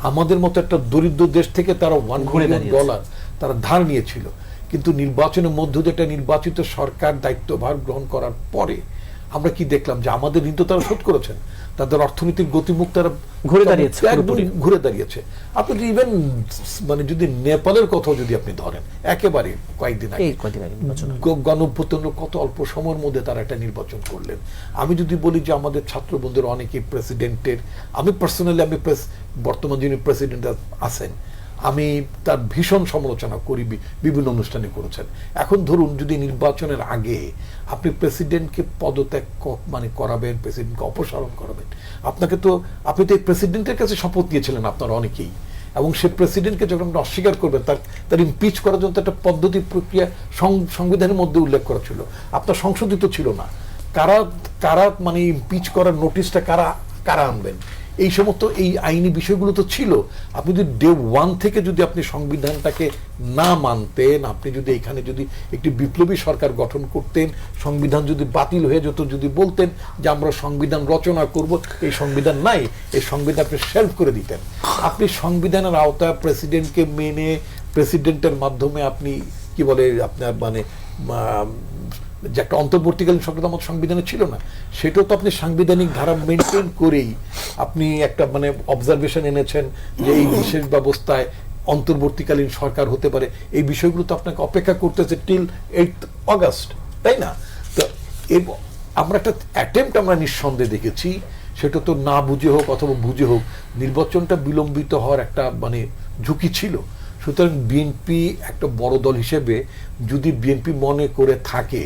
আমাদের মতো একটা দরিদ্র দেশ থেকে তারা $1 বিলিয়ন তারা ধার নিয়েছিল। কিন্তু নির্বাচনের মধ্য দিয়ে একটা নির্বাচিত সরকার দায়িত্বভার গ্রহণ করার পরে আমরা কি দেখলাম যে আমাদের ঋণ তো তারা শোধ করেছেন, তাদের অর্থনৈতিক গতিমুখ তারা ঘুরে দাঁড়িয়েছে। আপনি ইভেন মানে যদি নেপালের কথাও যদি আপনি ধরেন, একেবারে কয়েকদিন আগে গণঅভ্যুত্থানের কত অল্প সময়ের মধ্যে তারা একটা নির্বাচন করলেন। আমি যদি বলি যে আমাদের ছাত্র বন্ধুরা অনেকেই প্রেসিডেন্টের, আমি পার্সোনালি বর্তমান যিনি প্রেসিডেন্ট আছেন, আমি তার ভীষণ সমালোচনা করি, বিভিন্ন অনুষ্ঠানে করেছেন। এখন ধরুন যদি নির্বাচনের আগে আপনি প্রেসিডেন্টকে পদত্যাগ করাবেন, প্রেসিডেন্টকে অপসারণ করাবেন, আপনি তো এই প্রেসিডেন্টের কাছে শপথ নিয়েছিলেন আপনারা অনেকেই, এবং সে প্রেসিডেন্টকে যখন আপনি অস্বীকার করবেন তার ইমপিচ করার জন্য একটা পদ্ধতি প্রক্রিয়া সংবিধানের মধ্যে উল্লেখ করা ছিল, আপনার সংশোধিত ছিল না। কারা ইমপিচ করার নোটিশটা কারা আনবেন, এই সমস্ত এই আইনি বিষয়গুলো তো ছিল। আপনি যদি ডে ওয়ান থেকে যদি আপনি সংবিধানটাকে না মানতেন, আপনি যদি এখানে যদি একটি বিপ্লবী সরকার গঠন করতেন, সংবিধান যদি বাতিল হয়ে যেত, যদি বলতেন যে আমরা সংবিধান রচনা করব, এই সংবিধান নাই, এই সংবিধান আপনি শেলফ করে দিতেন। আপনি সংবিধানের আওতায় প্রেসিডেন্টকে মেনে প্রেসিডেন্টের মাধ্যমে আপনি কি বলে আপনার যে একটা অন্তর্বর্তীকালীন সরকার আমাদের সংবিধানে ছিল না, সেটাও তো আপনি সাংবিধানিক ধারা মেনটেন করেই আপনি একটা অবজারভেশন এনেছেন যে এই বিশেষ ব্যবস্থায় অন্তর্বর্তীকালীন সরকার হতে পারে। এই বিষয়গুলো তো আপনাকে অপেক্ষা করতেছে টিল 8 অগাস্ট, তাই না? তো আমরা একটা অ্যাটেম্পট আমরা নিঃসন্দেহে দেখেছি, সেটা তো না বুঝে হোক অথবা বুঝে হোক নির্বাচনটা বিলম্বিত হওয়ার একটা ঝুঁকি ছিল। সুতরাং বিএনপি একটা বড় দল হিসেবে যদি বিএনপি মনে করে থাকে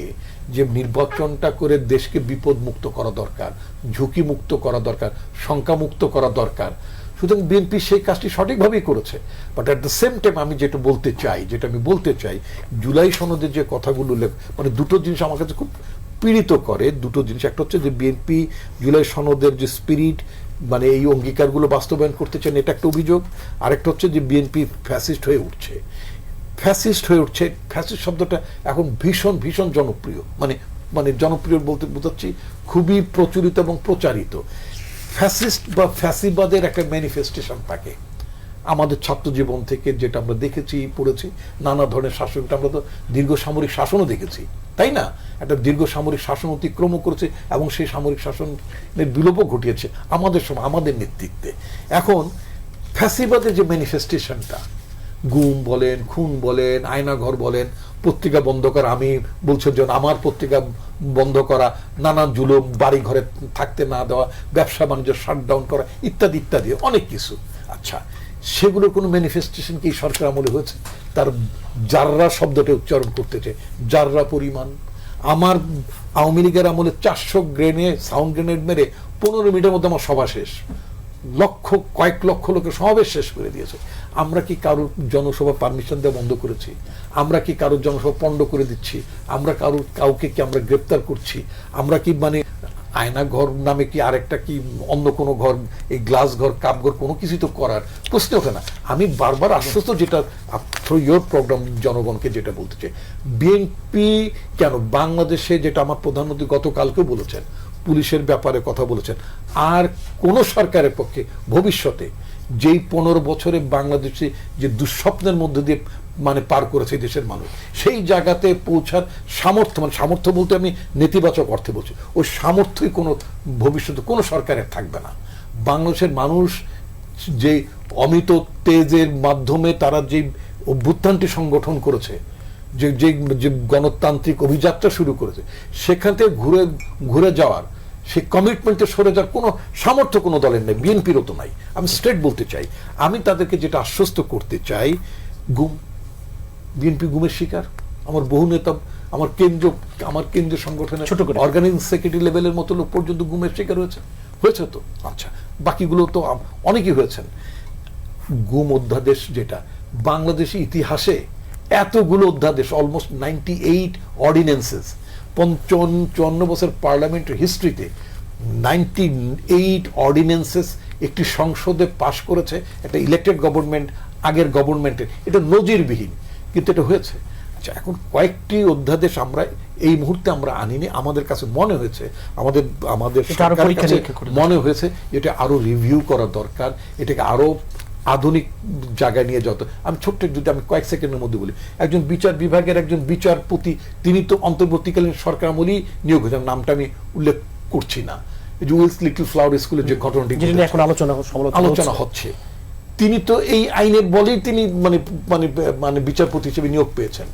যে নির্বাচনটা করে দেশকে বিপদ মুক্ত করা দরকার, ঝুঁকি মুক্ত করা দরকার, শঙ্কা মুক্ত করা দরকার, সুতরাং বিএনপি সেই কাজটি সঠিকভাবেই করেছে। But at the same time আমি যেটা আমি বলতে চাই জুলাই সনদের যে কথাগুলো দুটো জিনিস আমার কাছে খুব পীড়িত করে। দুটো জিনিস, একটা হচ্ছে যে বিএনপি জুলাই সনদের যে স্পিরিট এই অঙ্গীকারগুলো বাস্তবায়ন করতে চান, এটা একটা অভিযোগ। আরেকটা হচ্ছে যে বিএনপি ফ্যাসিস্ট হয়ে উঠছে। ফ্যাসিস্ট শব্দটা এখন ভীষণ ভীষণ জনপ্রিয়, জনপ্রিয় বলতে বোঝাচ্ছি খুবই প্রচলিত এবং প্রচারিত। ফ্যাসিস্ট বা ফ্যাসিবাদের একটা ম্যানিফেস্টেশন থাকে আমাদের ছাত্র জীবন থেকে, যেটা আমরা দেখেছি, পড়েছি। নানা ধরনের শাসনটা আমরা তো দীর্ঘ সামরিক শাসনও দেখেছি, তাই না? একটা দীর্ঘ সামরিক শাসন অতিক্রম করেছে এবং সেই সামরিক শাসনের বিলোপও ঘটিয়েছে আমাদের সময়, আমাদের নেতৃত্বে। এখন ফ্যাসিবাদের যে ম্যানিফেস্টেশনটা, গুম বলেন, খুন বলেন, আয়নাঘর বলেন, পত্রিকা বন্ধ করা, আমি বলছি যে আমার পত্রিকা বন্ধ করা, নানান জুলুম, বাড়ি ঘরে থাকতে না দেওয়া, ব্যবসা বাণিজ্য শাটডাউন করা, ইত্যাদি ইত্যাদি অনেক কিছু। আচ্ছা, সেগুলোর কোনো ম্যানিফেস্টেশন কি সরকার আমলে হয়েছে? তার জাররা শব্দটা উচ্চারণ করতেছে, জাররা পরিমাণ। আমার আওয়ামী লীগের আমলে 400 সাউন্ড গ্রেনেড মেরে 15 মিনিটের মধ্যে আমার সভা শেষ, কয়েক লক্ষ লোকের সমাবেশ শেষ করে দিয়েছে। আমরা কি কারোর জনসভা পারমিশন দেওয়া বন্ধ করেছি? আমরা কি কারোর জনসভা পণ্ড করে দিচ্ছি? আমরা কাউকে কি আমরা গ্রেপ্তার করছি? আমরা কি আয়না ঘর নামে কি আরেকটা কি অন্য কোনো ঘর, এই গ্লাস ঘর, কাপ ঘর, কোনো কিছু তো করার প্রশ্ন ওঠে না। আমি বারবার আশ্বস্ত, যেটা থ্রু ইয়োর প্রোগ্রাম জনগণকে যেটা বলতে চাই, বিএনপি কেন বাংলাদেশে, যেটা আমার প্রধানমন্ত্রী গতকালকেও বলেছেন, পুলিশের ব্যাপারে কথা বলেছেন, আর কোন সরকারের পক্ষে ভবিষ্যতে যেই 15 বছরে বাংলাদেশে যে দুঃস্বপ্নের মধ্যে দিয়ে পার করেছে দেশের মানুষ, সেই জায়গাতে পৌঁছার সামর্থ্য বলতে আমি নেতিবাচক অর্থে বলছি, ওই সামর্থ্যই কোনো ভবিষ্যতে কোনো সরকারের থাকবে না। বাংলাদেশের মানুষ যে অমিত তেজের মাধ্যমে তারা যে অভ্যুত্থানটি সংগঠন করেছে, যে গণতান্ত্রিক অভিযাত্রা শুরু করেছে, সেখান থেকে ঘুরে যাওয়ার, সেই কমিটমেন্টে সরে যাওয়ার কোনো সামর্থ্য কোনো দলের নেই, বিএনপিরও তো নাই। আমি স্ট্রেট বলতে চাই, আমি তাদেরকে যেটা আশ্বস্ত করতে চাই, বিএনপি গুমের শিকার। আমার বহু নেতা, আমার কেন্দ্রীয় সংগঠনের অর্গানাইজিং সেক্রেটারি লেভেলের মতো লোক পর্যন্ত গুমের শিকার হয়েছে তো। আচ্ছা, বাকিগুলো তো অনেকেই হয়েছেন। গুম অধ্যাদেশ, যেটা বাংলাদেশি ইতিহাসে এতগুলো অধ্যাদেশ, অলমোস্ট 98 অর্ডিন্যান্সেস, 54 বছর পার্লামেন্টের হিস্ট্রিতে 98 অর্ডিন্যান্সেস একটি সংসদে পাশ করেছে একটা ইলেক্টেড গভর্নমেন্ট, আগের গভর্নমেন্টের। এটা নজিরবিহীন, কিন্তু এটা হয়েছে। আচ্ছা, এখন কয়েকটি অধ্যাদেশ আমরা এই মুহূর্তে আমরা আনিনি, আমাদের কাছে মনে হয়েছে, আমাদের সরকারের কাছে মনে হয়েছে এটা আরো রিভিউ করা দরকার, এটাকে আরো আধুনিক জায়গায় নিয়ে যেত। আমি যদি আমি কয়েক সেকেন্ডের মধ্যে বলি, একজন বিচার বিভাগের একজন বিচারপতি, তিনি তো অন্তর্বর্তীকালীন সরকার আমলেই নিয়োগ হয়েছেন, নামটা আমি উল্লেখ করছি না, উইলস লিটল ফ্লাওয়ার স্কুলের যে ঘটনাটি এখন আলোচনা হচ্ছে, তিনি তো এই আইনের বলেই তিনি বিচারপতি হিসেবে নিয়োগ পেয়েছেন।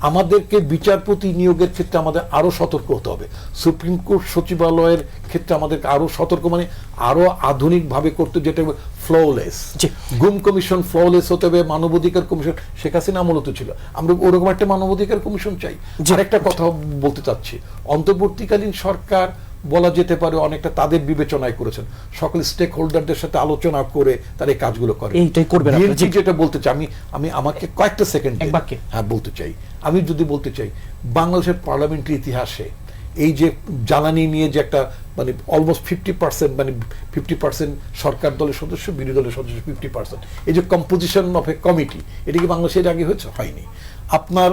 আমাদেরকে বিচারপতি নিয়োগের ক্ষেত্রে আমাদের আরো সতর্ক হতে হবে। সুপ্রিম কোর্ট সচিবালয়ের ক্ষেত্রে আমাদেরকে আরো সতর্ক, মানে আরো আধুনিক ভাবে করতে, যেটা ফ্ললেস। জি। গুম কমিশন ফ্ললেস হতে হবে, মানবাধিকার কমিশন শেখ হাসিনা আমলত ছিল, আমরা ওরকম একটা মানবাধিকার কমিশন চাই। আরেকটা কথা বলতে চাচ্ছি, অন্তর্বর্তীকালীন সরকার বলা যেতে পারে অনেকটা তাদের বিবেচনায় করেছেন, সকল স্টেক হোল্ডারদের সাথে আলোচনা করে তারা এই কাজগুলো করে। এইটাই করবেন আপনারা। BNP যেটা বলতে চাই, আমি আমাকে কয়েকটা সেকেন্ড এক বাক্যে। হ্যাঁ বলতে চাই, আমি যদি বলতে চাই, বাংলাদেশের পার্লামেন্টের ইতিহাসে এই যে জ্বালানি নিয়ে যে একটা মানে অলমোস্ট 50%, মানে 50% সরকার দলের সদস্য, বিরোধী দলের সদস্য 50%, এই যে কম্পোজিশন অফ এ কমিটি, এটা কি বাংলাদেশের আগে হয়েছে? হয়নি। আপনার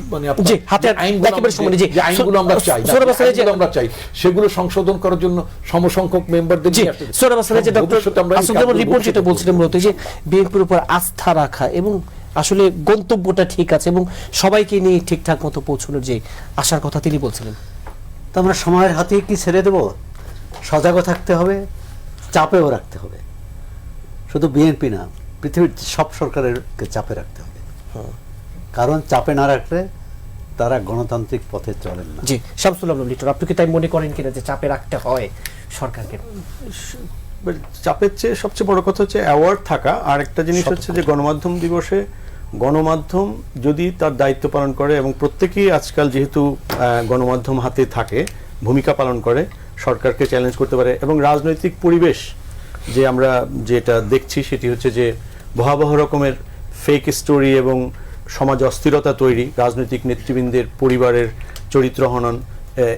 মানে জি, হাতে একেবারে সমানে, জি। যে আইনগুলো আমরা চাই, সোহরাব হাসানের যে- আমরা চাই সেগুলো সংশোধন করার জন্য সমসংখ্যক মেম্বারদের জি, নিয়ে আসতে হবে। সোহরাব হাসানের যে ডক্টর ভবিষ্যতে আমরা এই আসাদুজ্জামান কাজগুলো রিপন যেটা ভবিষ্যতে বলছিলেন মূলত যে বিএনপির উপর আস্থা রাখা এবং আসলে গন্তব্যটা ঠিক আছে এবং সবাইকে নিয়ে ঠিকঠাক মতো পৌঁছানোর যে আশার কথা তিনি বলছিলেন। তো আমরা সময়ের হাতে কি ছেড়ে দেব? সজাগও থাকতে হবে, চাপেও রাখতে হবে। শুধু বিএনপি না, পৃথিবীর সব সরকারেরকে চাপে রাখতে হবে, কারণ চাপে না রাখলে তারা গণতান্ত্রিক পথে চলেন না। জি, শামসুল আলম লিটন, আপনি কি তাই মনে করেন কিনা যে চাপে রাখতে হয় সরকারকে? চাপের চেয়ে সবচেয়ে বড় কথা হচ্ছে অ্যাওয়ার্ড থাকা। আর একটা জিনিস হচ্ছে যে গণমাধ্যম দিবসে গণমাধ্যম যদি তার দায়িত্ব পালন করে, এবং প্রত্যেকেই আজকাল যেহেতু গণমাধ্যম হাতে থাকে, ভূমিকা পালন করে, সরকারকে চ্যালেঞ্জ করতে পারে, এবং রাজনৈতিক পরিবেশ যে আমরা যেটা দেখছি সেটি হচ্ছে যে ভয়াবহ রকমের ফেক স্টোরি এবং সমাজ অস্থিরতা তৈরি, রাজনৈতিক নেতৃবৃন্দের পরিবারের চরিত্র হনন,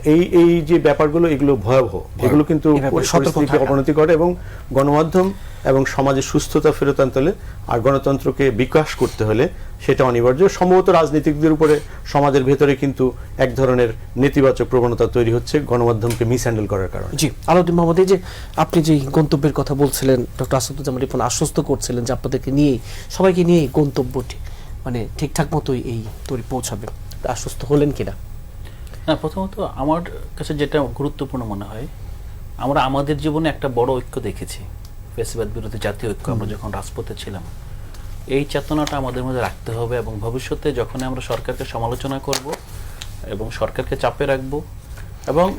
এই যে ব্যাপারগুলো, এগুলো ভয়াবহ, এগুলো কিন্তু এই ব্যাপারে সতর্ক পরিস্থিতিকে থাকা। অবনতি করে এবং গণমাধ্যম এবং সমাজের সুস্থতা ফেরত আনতে হলে আর গণতন্ত্রকে বিকাশ করতে হলে সেটা অনিবার্য। সম্ভবত রাজনীতিকদের উপরে সমাজের ভেতরে কিন্তু এক ধরনের নেতিবাচক প্রবণতা তৈরি হচ্ছে গণমাধ্যমকে মিসহ্যান্ডেল করার কারণে। জি, আলাউদ্দিন মোহাম্মদ, এই যে আপনি যে গন্তব্যের কথা বলছিলেন, ডক্টর আসাদুজ্জামান রিপন আশ্বস্ত করছিলেন যে আপনাদেরকে নিয়ে, সবাইকে নিয়ে গন্তব্যটি মানে ঠিকঠাক মতোই এই তৈরি পৌঁছাবে, তা আশ্বস্ত হলেন কিনা? না, প্রথমত আমার কাছে যেটা গুরুত্বপূর্ণ মনে হয়, আমরা আমাদের জীবনে একটা বড় ঐক্য দেখেছি, ফ্যাসিবাদ বিরোধী জাতীয় ঐক্য। আমরা যখন রাজপথে ছিলাম, এই চেতনাটা আমাদের মধ্যে রাখতে হবে এবং ভবিষ্যতে যখন আমরা সরকারকে সমালোচনা করব এবং সরকারকে চাপে রাখব এবং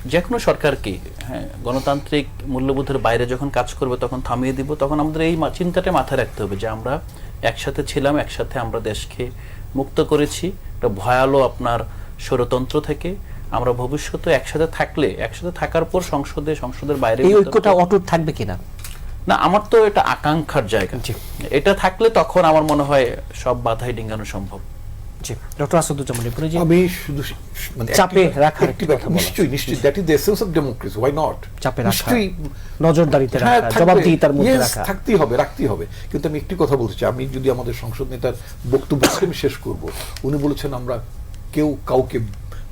যে কোনো সরকারকে, হ্যাঁ, গণতান্ত্রিক মূল্যবোধের বাইরে যখন কাজ করবে তখন থামিয়ে দিব, তখন আমাদের এই চিন্তাটা মাথায় রাখতে হবে যে আমরা একসাথে ছিলাম, একসাথে আমরা দেশকে মুক্ত করেছি একটা ভয়ালো আপনার স্বৈরতন্ত্র থেকে। আমরা ভবিষ্যতে একসাথে থাকলে, একসাথে থাকার পর সংসদের বাইরে এই ঐক্যটা অটুট থাকবে কিনা? না, আমার তো এটা আকাঙ্ক্ষার জায়গা। এটা থাকলে তখন আমার মনে হয় সব বাধাই ডিঙ্গানো সম্ভব। জি, ডক্টর আসাদুজ্জামান রিপন, এই যে আমি শুধু মানে চাপে একটি- রাখার একটি কথা ব্যাপার, বলা। নিশ্চয়ই that is the essence of democracy, why not? চাপে রাখা, নিশ্চয়ই নজরদারিতে হ্যাঁ, রাখা, থাকবে। জবাবদিহিতার মধ্যে Yes, রাখা। থাকতেই হবে, রাখতেই হবে। কিন্তু আমি একটি কথা বলতে চাই, আমি যদি আমাদের সংসদ নেতার বক্তব্যকে আমি শেষ করব, উনি বলেছেন আমরা কেউ কাউকে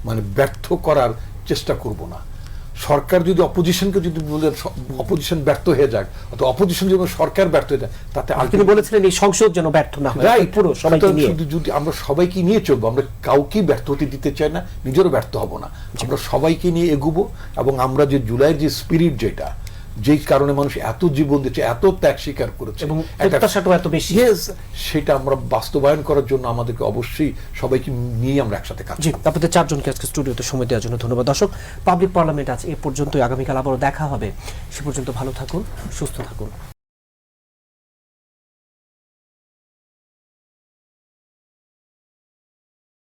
মানে ব্যর্থ করার চেষ্টা করব না। সরকার যদি অপোজিশনকে যদি বলে অপোজিশন ব্যর্থ হয়ে যাক, অথবা অপোজিশন যদি সরকার ব্যর্থ হয়ে যায়, তাতে তিনি বলেছিলেন এই সংসদ যেন ব্যর্থ না হয়, রাইট, পুরো সবাইকে নিয়ে। শুধু যদি আমরা সবাইকে নিয়ে চলবো, আমরা কাউকেই ব্যর্থ হতে দিতে চাই না, নিজেরও ব্যর্থ হব না, আমরা সবাইকে নিয়ে এগুবো। এবং আমরা যে জুলাইয়ের যে স্পিরিট, যেটা যেই কারণে মানুষ এত জীবন দিচ্ছে, এত ত্যাগ স্বীকার করেছে এবং একটা- প্রত্যাশাটাও এত বেশি। Yes, সেটা আমরা বাস্তবায়ন করার জন্য আমাদেরকে অবশ্যই সবাইকে নিয়ে আমরা একসাথে কাজ জি, আপনাদের চারজনকে আজকে স্টুডিওতে সময় দেওয়ার জন্য ধন্যবাদ। দর্শক, পাবলিক পার্লামেন্ট আজ এ পর্যন্তই, আগামীকাল আবারও দেখা হবে। সে পর্যন্ত ভালো থাকুন, সুস্থ থাকুন।